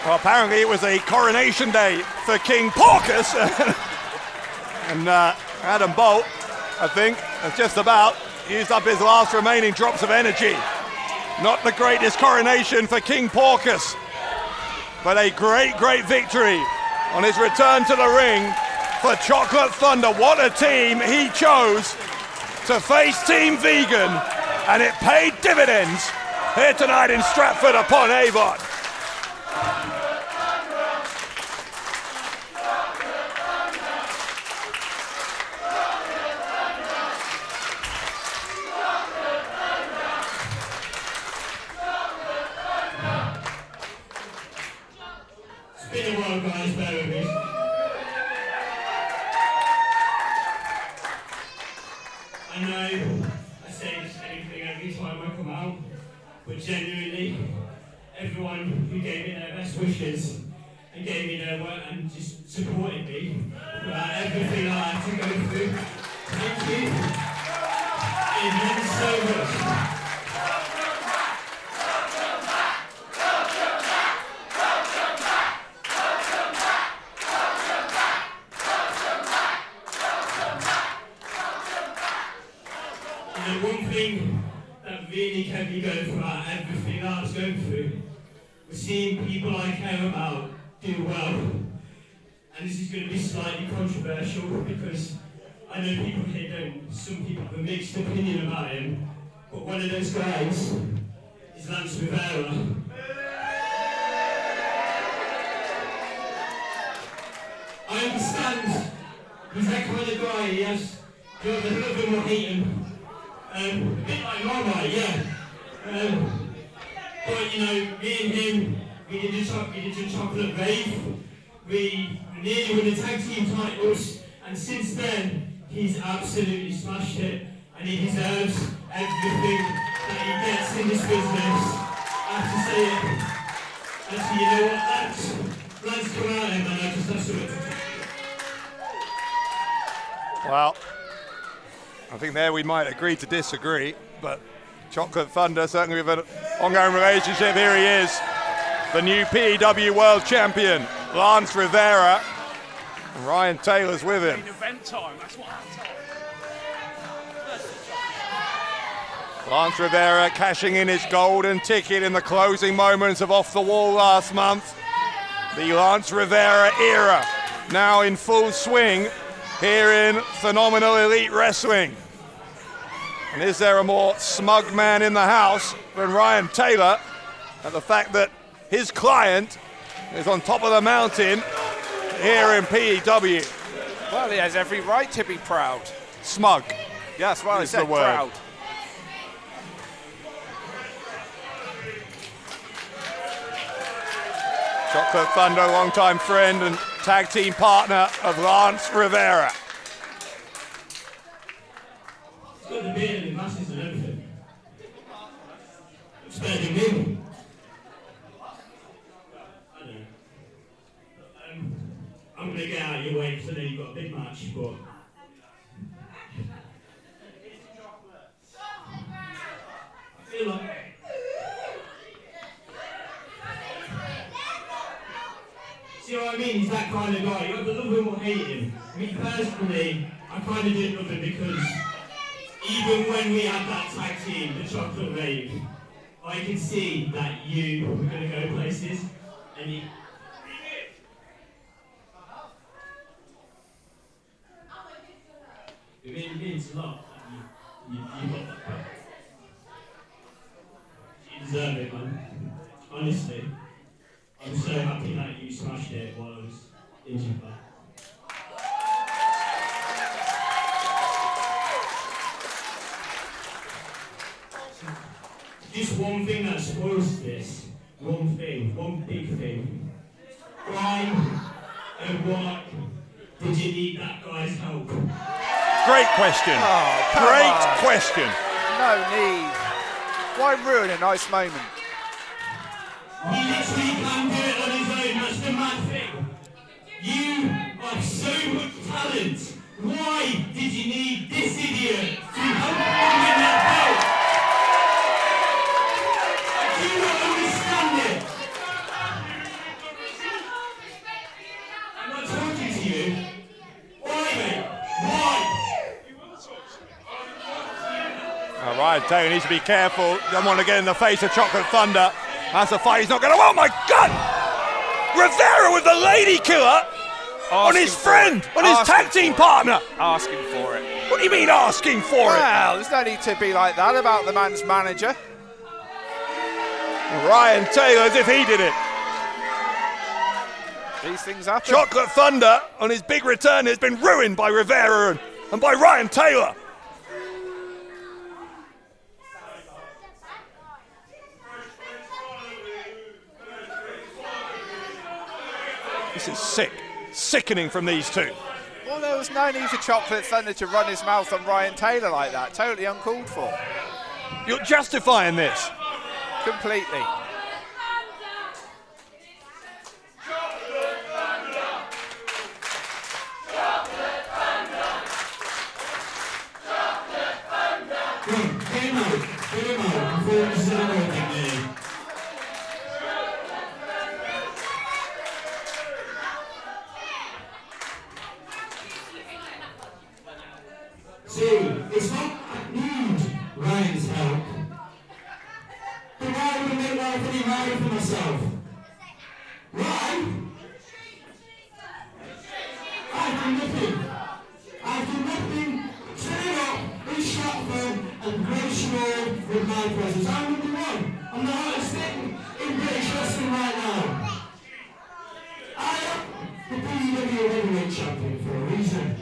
Well, apparently it was a coronation day for King Porkus. And Adam Bolt, I think, has just about used up his last remaining drops of energy. Not the greatest coronation for King Porkus, but a great, great victory on his return to the ring for Chocolate Thunder. What a team he chose to face Team Vegan, and it paid dividends here tonight in Stratford-Upon-Avon. It's been a while, guys, bear with me. I know I say the same thing every time I come out, but genuinely, everyone who gave me their best wishes and gave me their work and just supported me throughout everything I had to go through, thank you. It meant so much. And the one thing that really kept me going throughout everything I was going through was seeing people I care about do well. And this is going to be slightly controversial because I know people here some people have a mixed opinion about him, but one of those guys is Rivera. I understand he's that kind of guy, yes. You either love him or hate him. A bit like Mama, yeah. But you know, me and him, we did a chocolate rave. We nearly won the tag team titles, and since then, he's absolutely smashed it, and he deserves everything that he gets in this business. I have to say it. Actually, you know what? Let's come out him, and I just have to. Well, I think there we might agree to disagree, but Chocolate Thunder, certainly with an ongoing relationship, here he is, the new PEW World Champion, Lance Rivera, and Ryan Taylor's with him. Event time, that's what I'm Lance Rivera cashing in his golden ticket in the closing moments of Off the Wall last month. The Lance Rivera era now in full swing here in Phenomenal Elite Wrestling. And is there a more smug man in the house than Ryan Taylor at the fact that his client is on top of the mountain here in PEW? Well, he has every right to be proud. Smug. Yeah, that's what I said, the word. proud. Chocolate Thunder, longtime friend and tag team partner of Lance Rivera. It's got the beard and the glasses and everything. It's better than me. I know. I'm going to get out of your way because I know you've got a big match, but... I feel like... See what I mean? He's that kind of guy. You either love him or hate him. Me personally, I kind of didn't love him because even when we had that tag team, the Chocolate Rave, I could see that you were going to go places, and he... It means a lot that you got that back. You deserve it, man. Honestly. I'm so happy that you smashed it while I was injured back. Just one thing that spoils this, one big thing. Why and what did you need that guy's help? Great question. Oh, come Great on. question. No need. Why ruin a nice moment? He literally can do it on his own, that's the mad thing. You are so much talent. Why did you need this idiot to help you win that belt? I do not understand it. I'm not talking to you. Why, mate? Why? All right, Taylor needs to be careful. Don't want to get in the face of Chocolate Thunder. That's a fight he's not going to... Oh, my God! Rivera with the lady killer on his friend, on his tag team partner. Asking for it. What do you mean asking for it? Well, there's no need to be like that about the man's manager. Ryan Taylor as if he did it. These things happen. Chocolate Thunder on his big return has been ruined by Rivera and by Ryan Taylor. This is sick. Sickening from these two. Well, there was no need for Chocolate Thunder to run his mouth on Ryan Taylor like that. Totally uncalled for. You're justifying this. Completely. See, it's not I need Ryan's help. But why would I make life any harder for myself? Why? I've done nothing. I've done nothing. Turn up in Stratford and grace you all with my presence. I'm number one. I'm the hottest thing in British wrestling right now. I am the PEW Heavyweight Champion for a reason.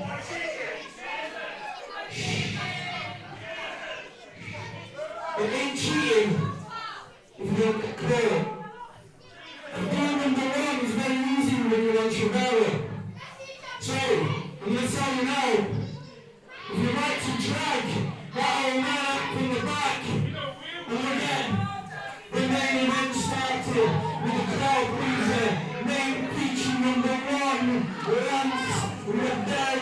It ain't cheating if you don't get credit. And being number one is very easy when you're on Rivera. So, I'm going to tell you now, if you like to drag that old man up from the back, and again, remaining unstarted with the crowd pleaser, name feature number one, Lance Rivera.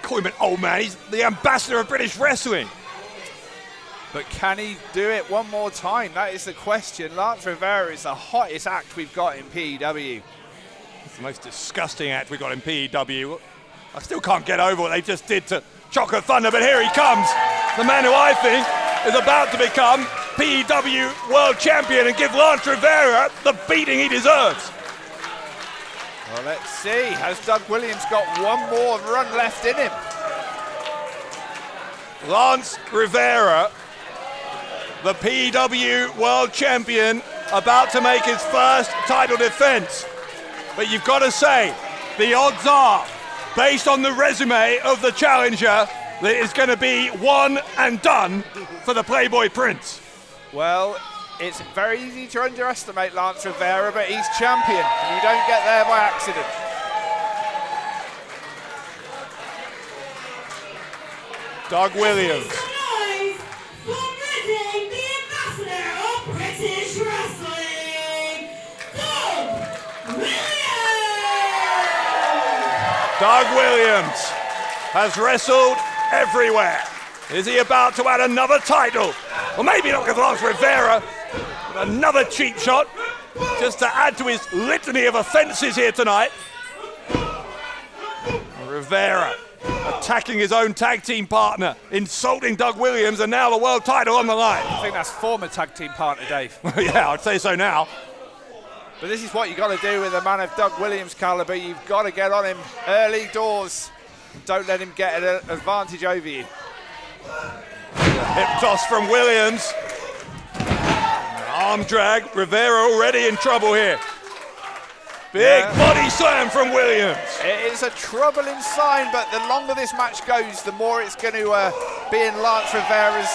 Call him an old man. He's the ambassador of British wrestling. But can he do it one more time? That is the question. Lance Rivera is the hottest act we've got in PEW. It's the most disgusting act we've got in PEW. I still can't get over what they just did to Chocolate Thunder, but here he comes. The man who I think is about to become PEW World Champion and give Lance Rivera the beating he deserves. Well, let's see. Has Doug Williams got one more run left in him? Lance Rivera, the PEW World Champion, about to make his first title defense. But you've got to say, the odds are, based on the resume of the challenger, that it's going to be one and done for the Playboy Prince. Well, it's very easy to underestimate Lance Rivera, but he's champion, and you don't get there by accident. Doug Williams. Noise for Lyden, the ambassador of British wrestling, Doug Williams! Doug Williams has wrestled everywhere. Is he about to add another title? Well, maybe not with Lance Rivera, but another cheap shot just to add to his litany of offences here tonight. Rivera attacking his own tag team partner, insulting Doug Williams, and now the world title on the line. I think that's former tag team partner, Dave. Yeah, I'd say so now. But this is what you got to do with a man of Doug Williams' calibre. You've got to get on him early doors. Don't let him get an advantage over you. Hip toss from Williams. Arm drag. Rivera already in trouble here. Big body slam from Williams. It is a troubling sign, but the longer this match goes, the more it's going to be in Lance Rivera's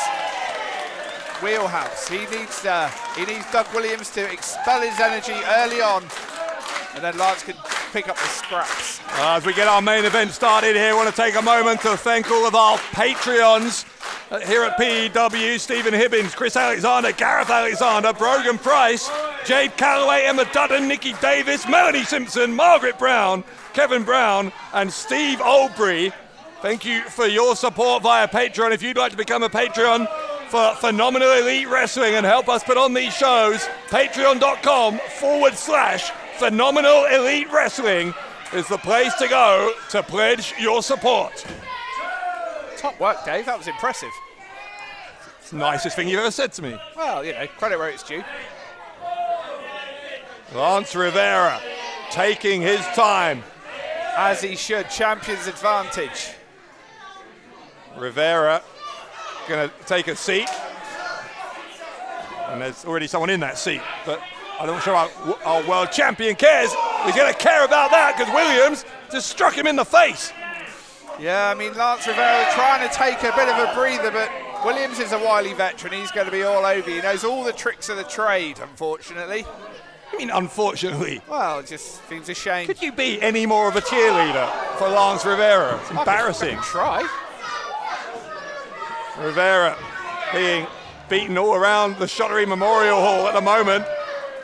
wheelhouse. He needs Doug Williams to expel his energy early on, and then Lance can pick up the scraps. As we get our main event started here, I want to take a moment to thank all of our Patreons here at PEW. Stephen Hibbins, Chris Alexander, Gareth Alexander, Brogan Price, Jade Calloway, Emma Dudden, Nikki Davis, Melanie Simpson, Margaret Brown, Kevin Brown, and Steve Oldbury. Thank you for your support via Patreon. If you'd like to become a Patreon for Phenomenal Elite Wrestling and help us put on these shows, patreon.com/Phenomenal Elite Wrestling is the place to go to pledge your support. Top work, Dave. That was impressive. It's the nicest thing you've ever said to me. Well, you know, credit where it's due. Lance Rivera taking his time. As he should. Champion's advantage. Rivera going to take a seat. And there's already someone in that seat. But I'm not sure our world champion cares. He's going to care about that because Williams just struck him in the face. Yeah, I mean, Lance Rivera trying to take a bit of a breather, but Williams is a wily veteran. He's going to be all over you. He knows all the tricks of the trade, unfortunately. I mean, unfortunately. Well, it just seems a shame. Could you be any more of a cheerleader for Lance Rivera? It's embarrassing. I could try. Rivera being beaten all around the Shottery Memorial Hall at the moment.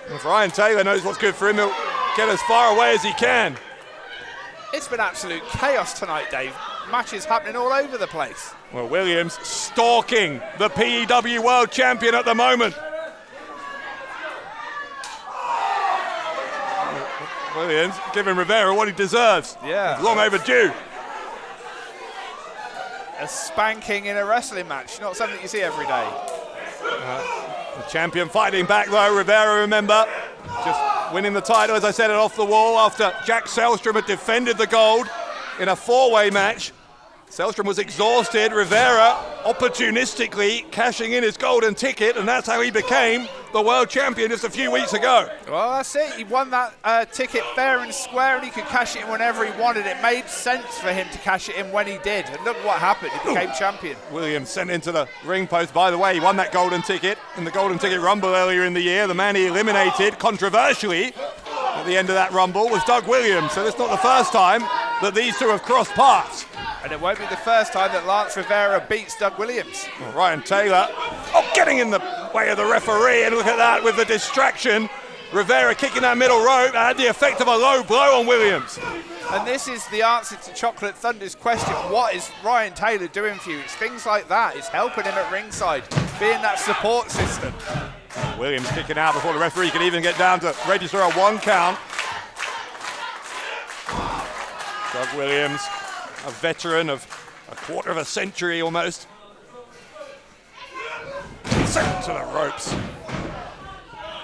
If Ryan Taylor knows what's good for him, he'll get as far away as he can. It's been absolute chaos tonight, Dave. Matches happening all over the place. Well, Williams stalking the PEW World Champion at the moment. Williams giving Rivera what he deserves. Yeah. It's long overdue. A spanking in a wrestling match, not something you see every day. The champion fighting back though. Rivera, remember, just winning the title, as I said, off the wall after Jack Selstrom had defended the gold in a four-way match. Selstrom was exhausted. Rivera opportunistically cashing in his golden ticket, and that's how he became the world champion just a few weeks ago. Well, that's it. He won that ticket fair and square, and he could cash it in whenever he wanted. It made sense for him to cash it in when he did. And look what happened. He became champion. Williams sent into the ring post. By the way, he won that golden ticket in the Golden Ticket Rumble earlier in the year. The man he eliminated, controversially, at the end of that Rumble was Doug Williams. So it's not the first time that these two have crossed paths. And it won't be the first time that Lance Rivera beats Doug Williams. Well, Ryan Taylor, getting in the way of the referee, and look at that with the distraction. Rivera kicking that middle rope had the effect of a low blow on Williams. And this is the answer to Chocolate Thunder's question. What is Ryan Taylor doing for you? It's things like that. It's helping him at ringside, being that support system. Williams kicking out before the referee can even get down to register a 1 count. Doug Williams, a veteran of a quarter of a century almost. Sent to the ropes.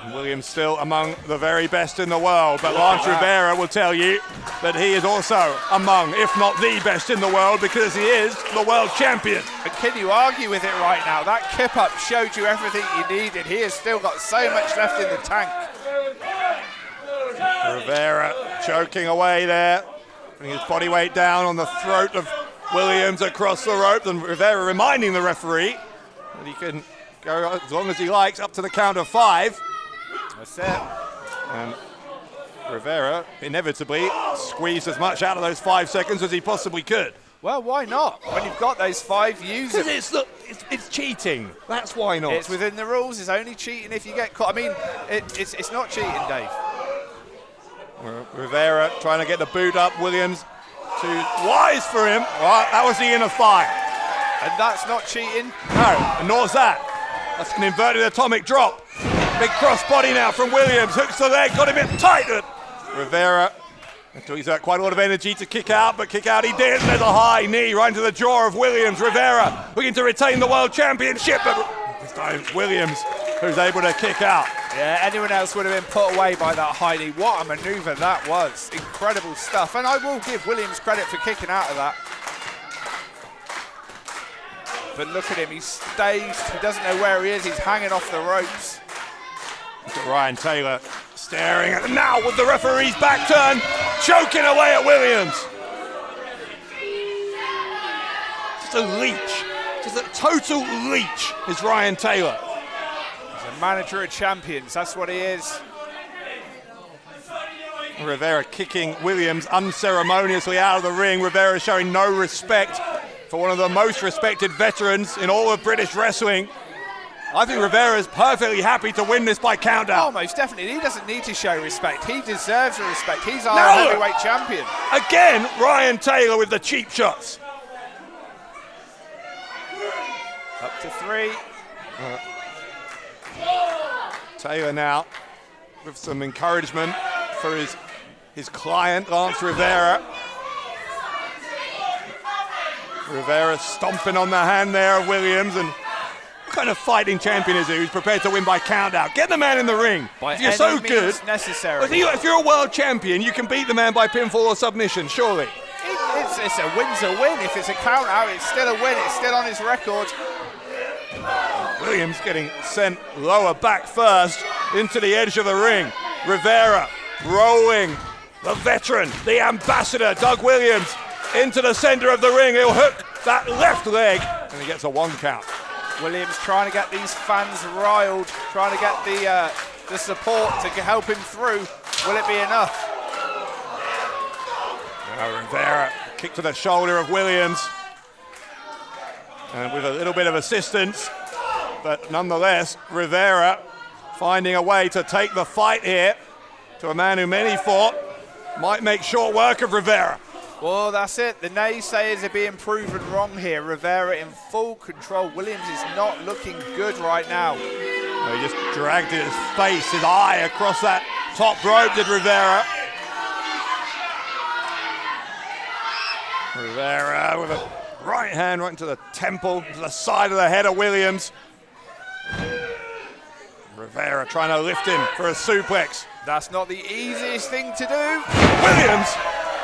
And Williams still among the very best in the world, but Lance Rivera will tell you that he is also among, if not the best in the world, because he is the world champion. But can you argue with it right now? That kip up showed you everything you needed. He has still got so much left in the tank. Rivera choking away there, putting his body weight down on the throat of Williams across the rope, and Rivera reminding the referee that he can go as long as he likes up to the count of 5. That's it. And Rivera inevitably squeezed as much out of those 5 seconds as he possibly could. Well, why not? When you've got those 5, use it. Because it's cheating. That's why not. It's within the rules. It's only cheating if you get caught. I mean, it's not cheating, Dave. Rivera trying to get the boot up. Williams too wise for him. Right, that was the inner 5. And that's not cheating. No, and nor's that. That's an inverted atomic drop. Big cross body now from Williams. Hooks the leg, got him in tight. Rivera, he's got quite a lot of energy to kick out, but kick out he did. There's a high knee right into the jaw of Williams. Rivera looking to retain the world championship, but this time it's Williams who's able to kick out. Yeah, anyone else would have been put away by that high knee. What a manoeuvre that was. Incredible stuff. And I will give Williams credit for kicking out of that. But look at him, he's staged. He doesn't know where he is. He's hanging off the ropes. Look at Ryan Taylor staring at now with the referee's back turned, choking away at Williams. Just a leech. Just a total leech is Ryan Taylor. He's a manager of champions, that's what he is. Rivera kicking Williams unceremoniously out of the ring. Rivera showing no respect for one of the most respected veterans in all of British wrestling. I think Rivera is perfectly happy to win this by countdown. Oh, most definitely. He doesn't need to show respect. He deserves the respect. He's our heavyweight champion. Again, Ryan Taylor with the cheap shots. Up to 3. Taylor now with some encouragement for his client, Lance Rivera. Rivera stomping on the hand there of Williams, and what kind of fighting champion is he who's prepared to win by countdown? Get the man in the ring. By if you're so good, necessary. If you're a world champion, you can beat the man by pinfall or submission, surely. It's a win's a win. If it's a count out, it's still a win. It's still on his record. Williams getting sent lower back first into the edge of the ring. Rivera rolling the veteran, the ambassador, Doug Williams, into the center of the ring. He'll hook that left leg, and he gets a 1 count. Williams trying to get these fans riled, trying to get the support to help him through. Will it be enough? Now Rivera, kick to the shoulder of Williams, and with a little bit of assistance, but nonetheless, Rivera finding a way to take the fight here to a man who many thought might make short work of Rivera. Well, that's it. The naysayers are being proven wrong here. Rivera in full control. Williams is not looking good right now. He just dragged his face, his eye across that top rope, did Rivera. Rivera with a right hand right into the temple, to the side of the head of Williams. Rivera trying to lift him for a suplex. That's not the easiest thing to do. Williams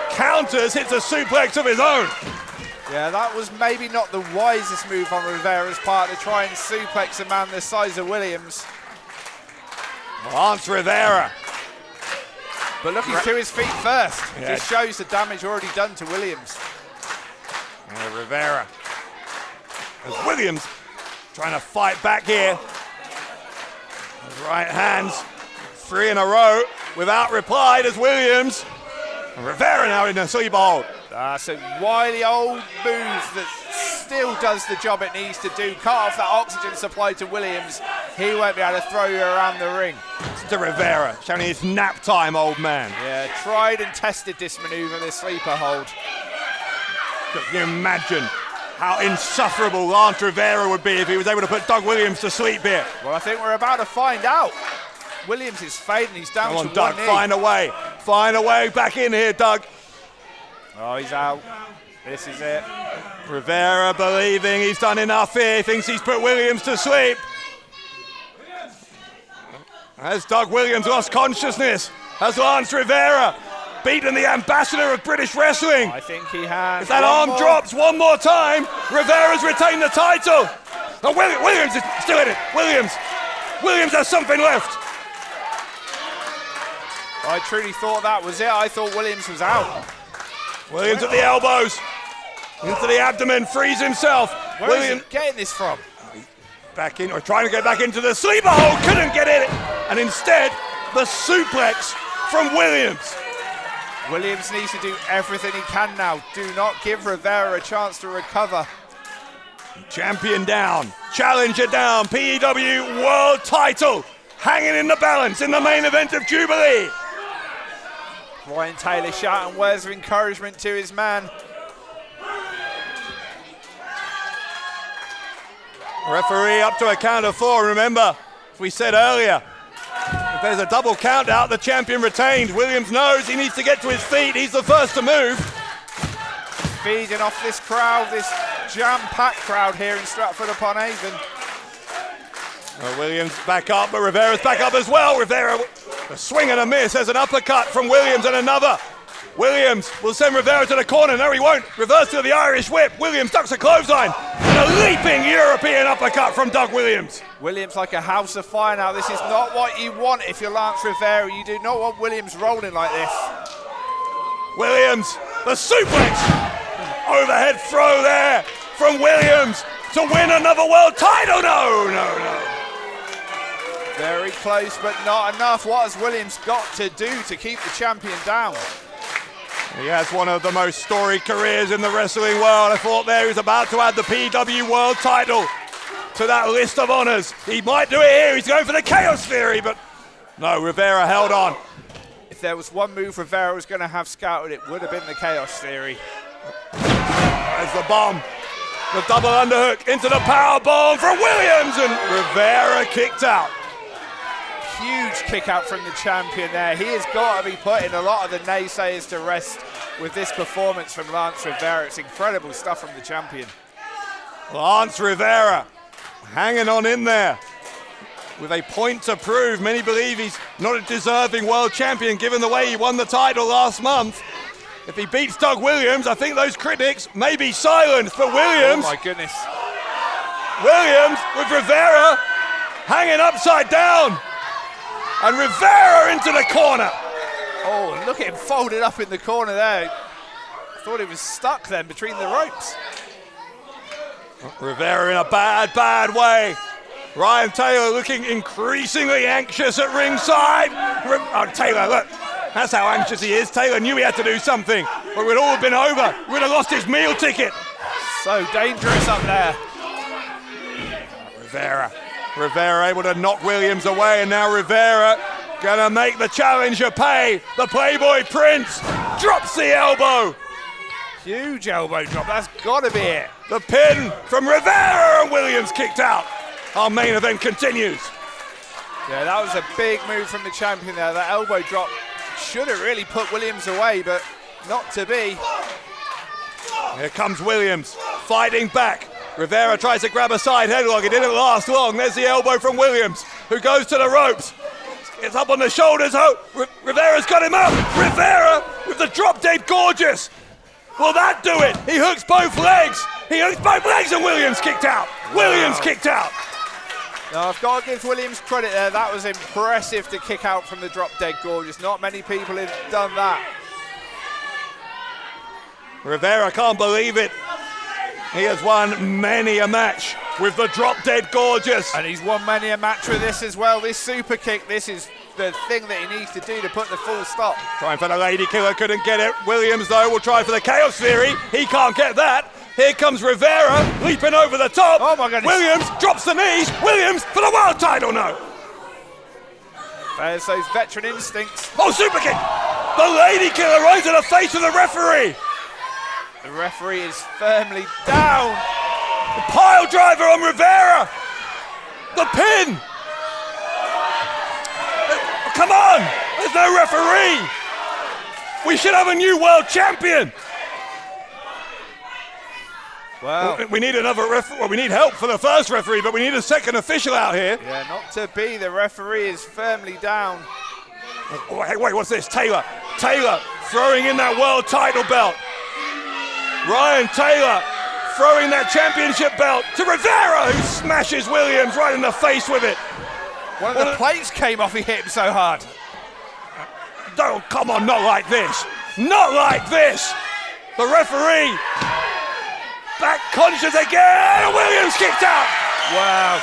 counters, hits a suplex of his own. Yeah, that was maybe not the wisest move on Rivera's part to try and suplex a man the size of Williams. Lance Rivera. But looking to his feet first. Yeah. Just shows the damage already done to Williams. Rivera. As Williams trying to fight back here. His right hands, 3 in a row without reply as Williams. And Rivera now in a sleep hold. That's a wily old move that still does the job it needs to do. Cut off that oxygen supply to Williams. He won't be able to throw you around the ring. It's to Rivera, showing his nap time, old man. Yeah, tried and tested this maneuver, this sleeper hold. Can you imagine how insufferable Lance Rivera would be if he was able to put Doug Williams to sleep here? Well, I think we're about to find out. Williams is fading, he's down Come on, to Doug, one knee. find a way back in here, Doug. Oh, he's out. This is it. Rivera believing he's done enough here, thinks he's put Williams to sleep. Has Doug Williams lost consciousness? Has Lance Rivera beaten the ambassador of British wrestling? I think he has. If that arm drops one more time, Rivera's retained the title. Oh, Williams is still in it. Williams has something left. I truly thought that was it. I thought Williams was out. Williams at the elbows. Into the abdomen, frees himself. Where is he getting this from? Back in, or trying to get back into the sleeper hold, couldn't get in it. And instead, the suplex from Williams. Williams needs to do everything he can now. Do not give Rivera a chance to recover. Champion down, challenger down, PEW World Title hanging in the balance in the main event of Jubilee. Ryan Taylor shouting words of encouragement to his man. Referee up to a count of 4. Remember, as we said earlier, if there's a double count out, the champion retains. Williams knows he needs to get to his feet. He's the first to move. Feeding off this crowd, this jam-packed crowd here in Stratford-Upon-Avon. Williams back up, but Rivera's back up as well. Rivera, a swing and a miss. There's an uppercut from Williams and another. Williams will send Rivera to the corner. No, he won't. Reverse to the Irish whip. Williams ducks a clothesline. And a leaping European uppercut from Doug Williams. Williams like a house of fire now. This is not what you want if you're Lance Rivera. You do not want Williams rolling like this. Williams, the suplex. Overhead throw there from Williams to win another world title. No. Very close, but not enough. What has Williams got to do to keep the champion down? He has one of the most storied careers in the wrestling world. I thought there he was about to add the PEW World Title to that list of honours. He might do it here. He's going for the Chaos Theory, but no, Rivera held on. If there was one move Rivera was going to have scouted, it would have been the Chaos Theory. There's the bomb. The double underhook into the power bomb from Williams, and Rivera kicked out. Huge kick out from the champion there. He has got to be putting a lot of the naysayers to rest with this performance from Lance Rivera. It's incredible stuff from the champion. Lance Rivera hanging on in there with a point to prove. Many believe he's not a deserving world champion given the way he won the title last month. If he beats Doug Williams, I think those critics may be silenced, but Williams... Oh my goodness. Williams with Rivera hanging upside down. And Rivera into the corner. Oh, look at him folded up in the corner there. I thought he was stuck then between the ropes. Rivera in a bad way. Ryan Taylor looking increasingly anxious at ringside. Oh, Taylor, look. That's how anxious he is. Taylor knew he had to do something, or it would all have been over. He would have lost his meal ticket. So dangerous up there. Rivera able to knock Williams away, and now Rivera gonna make the challenger pay. The Playboy Prince drops the elbow. Huge elbow drop, that's gotta be it. The pin from Rivera, and Williams kicked out. Our main event continues. Yeah, that was a big move from the champion there. That elbow drop should have really put Williams away, but not to be. Here comes Williams, fighting back. Rivera tries to grab a side headlock. It didn't last long. There's the elbow from Williams, who goes to the ropes. It's up on the shoulders. Oh, Rivera's got him up. Rivera with the drop dead gorgeous. Will that do it? He hooks both legs. And Williams kicked out. Kicked out. Now, I've got to give Williams credit there. That was impressive to kick out from the drop dead gorgeous. Not many people have done that. Rivera can't believe it. He has won many a match with the drop dead gorgeous. And he's won many a match with this as well. This super kick, this is the thing that he needs to do to put the full stop. Trying for the Lady Killer, couldn't get it. Williams, though, will try for the Chaos Theory. He can't get that. Here comes Rivera, leaping over the top. Oh my goodness. Williams drops the knees. Williams for the world title, no. There's those veteran instincts. Oh, super kick. The Lady Killer right to the face of the referee. The referee is firmly down. The pile driver on Rivera. The pin. Come on. There's no referee. We should have a new world champion. Well, we need another referee. Well, we need help for the first referee, but we need a second official out here. yeah, not to be. The referee is firmly down. Oh, hey, wait, what's this? Taylor throwing in that world title belt. Ryan Taylor throwing that championship belt to Rivera, who smashes Williams right in the face with it. One of the plates came off, he hit him so hard. Oh, come on, not like this. Not like this. The referee back conscious again, and Williams kicked out. Wow.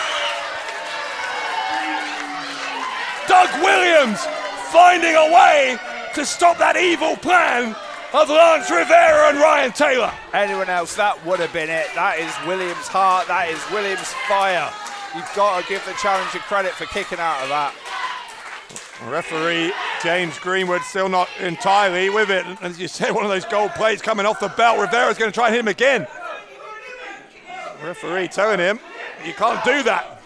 Doug Williams finding a way to stop that evil plan of Lance Rivera and Ryan Taylor. Anyone else, that would have been it. That is Williams' heart, that is Williams' fire. You've got to give the challenger credit for kicking out of that. Referee James Greenwood still not entirely with it. As you said, one of those gold plates coming off the belt. Rivera's going to try and hit him again. Referee telling him, you can't do that.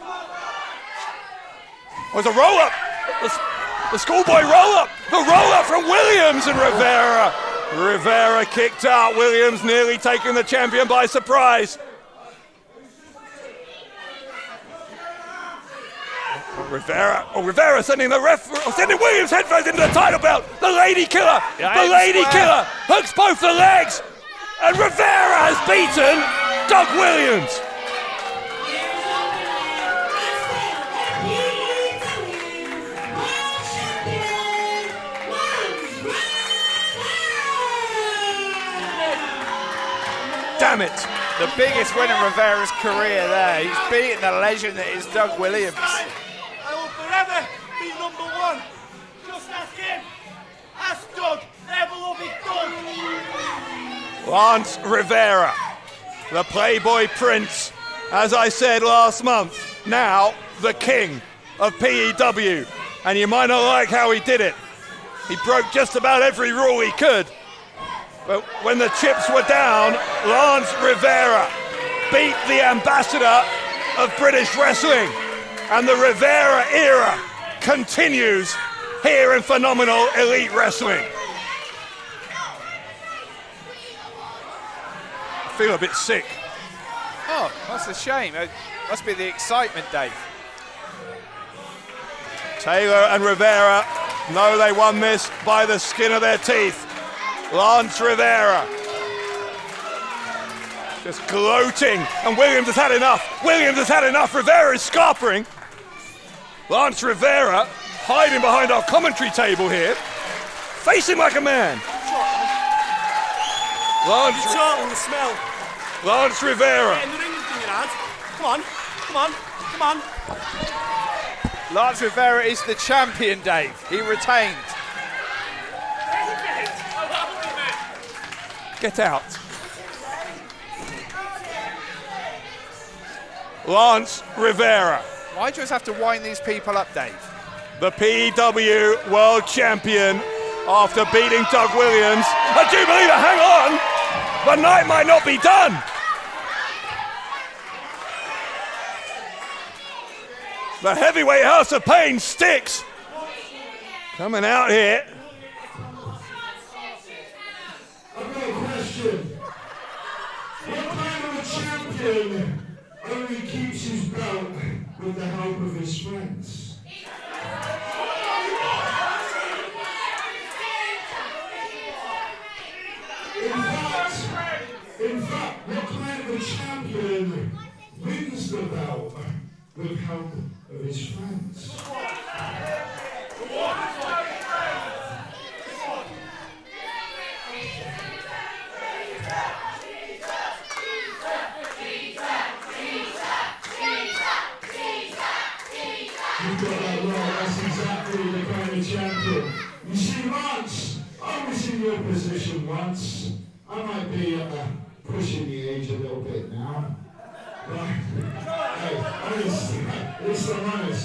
Oh, it's a roll-up. The schoolboy roll-up. The roll-up from Williams and Rivera. Rivera kicked out. Williams nearly taking the champion by surprise. Rivera sending sending Williams headfirst into the title belt. The lady killer. The lady killer hooks both the legs. And Rivera has beaten Doug Williams. Damn it. The biggest win in Rivera's career there. He's beaten the legend that is Doug Williams. I will forever be number one. Just ask him. Ask Doug. Their beloved Doug. Lance Rivera, the Playboy Prince, as I said last month, now the king of PEW. And you might not like how he did it. He broke just about every rule he could. But when the chips were down, Lance Rivera beat the ambassador of British wrestling. And the Rivera era continues here in phenomenal elite wrestling. I feel a bit sick. Oh, that's a shame. It must be the excitement, Dave. Taylor and Rivera know they won this by the skin of their teeth. Lance Rivera just gloating, and Williams has had enough. Williams has had enough. Rivera is scarpering. Lance Rivera hiding behind our commentary table here, facing like a man. Lance Rivera. Come on. Lance Rivera is the champion, Dave. He retained. Get out. Lance Rivera. Why do you always have to wind these people up, Dave? The PEW World Champion after beating Doug Williams. I do believe it, hang on! The night might not be done! The heavyweight House of Pain Sticks coming out here. I've got a question. What kind of a champion only keeps his belt with the help of his friends? In fact, what kind of a champion wins the belt with help of his friends? You've got that right, that's exactly the kind of champion. You see, Lance, I was in your position once. I might be pushing the age a little bit now. But, hey, I'm honest.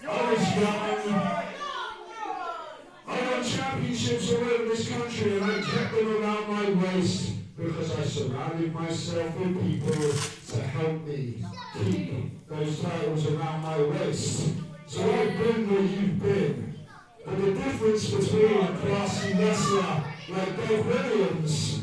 I was young. I won championships all over this country and I kept them around my waist because I surrounded myself with people to help me keep those titles around my waist. So I've been where you've been. But the difference between a classy wrestler like Doug Williams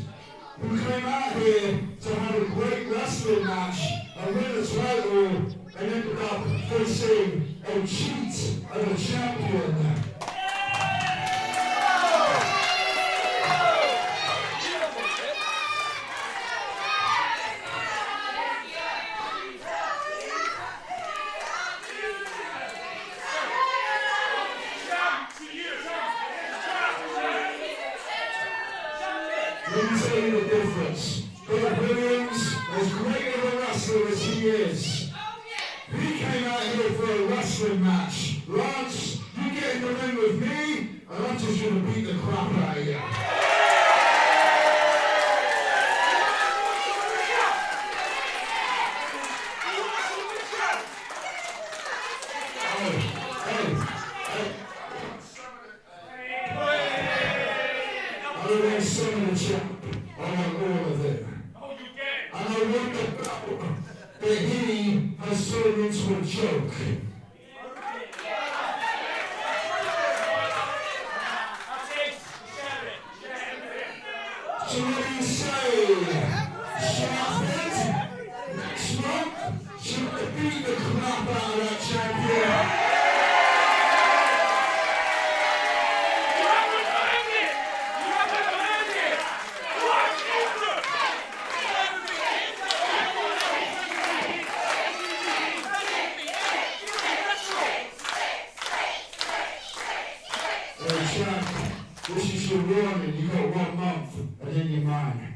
who came out here to have a great wrestling match and win a title and ended up facing a cheat of a champion. Let me tell you the difference. Dave Williams, as great of a wrestler as he is, he came out here for a wrestling match. Lance, you get in the ring with me, and I'm just going to beat the crap out of you. I don't want some of the champ. I want all of it. And I want the belt that he has turned into a joke. So what do you say? Stratford? Next month? Should I beat the crap out of that champion? This is your warning. You got 1 month, and then you're mine.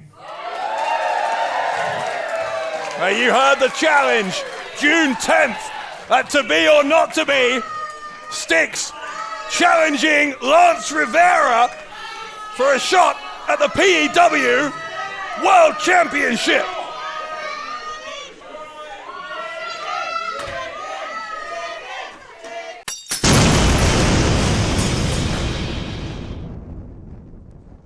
You heard the challenge. June 10th at To Be or Not To Be. Styx challenging Lance Rivera for a shot at the PEW World Championship.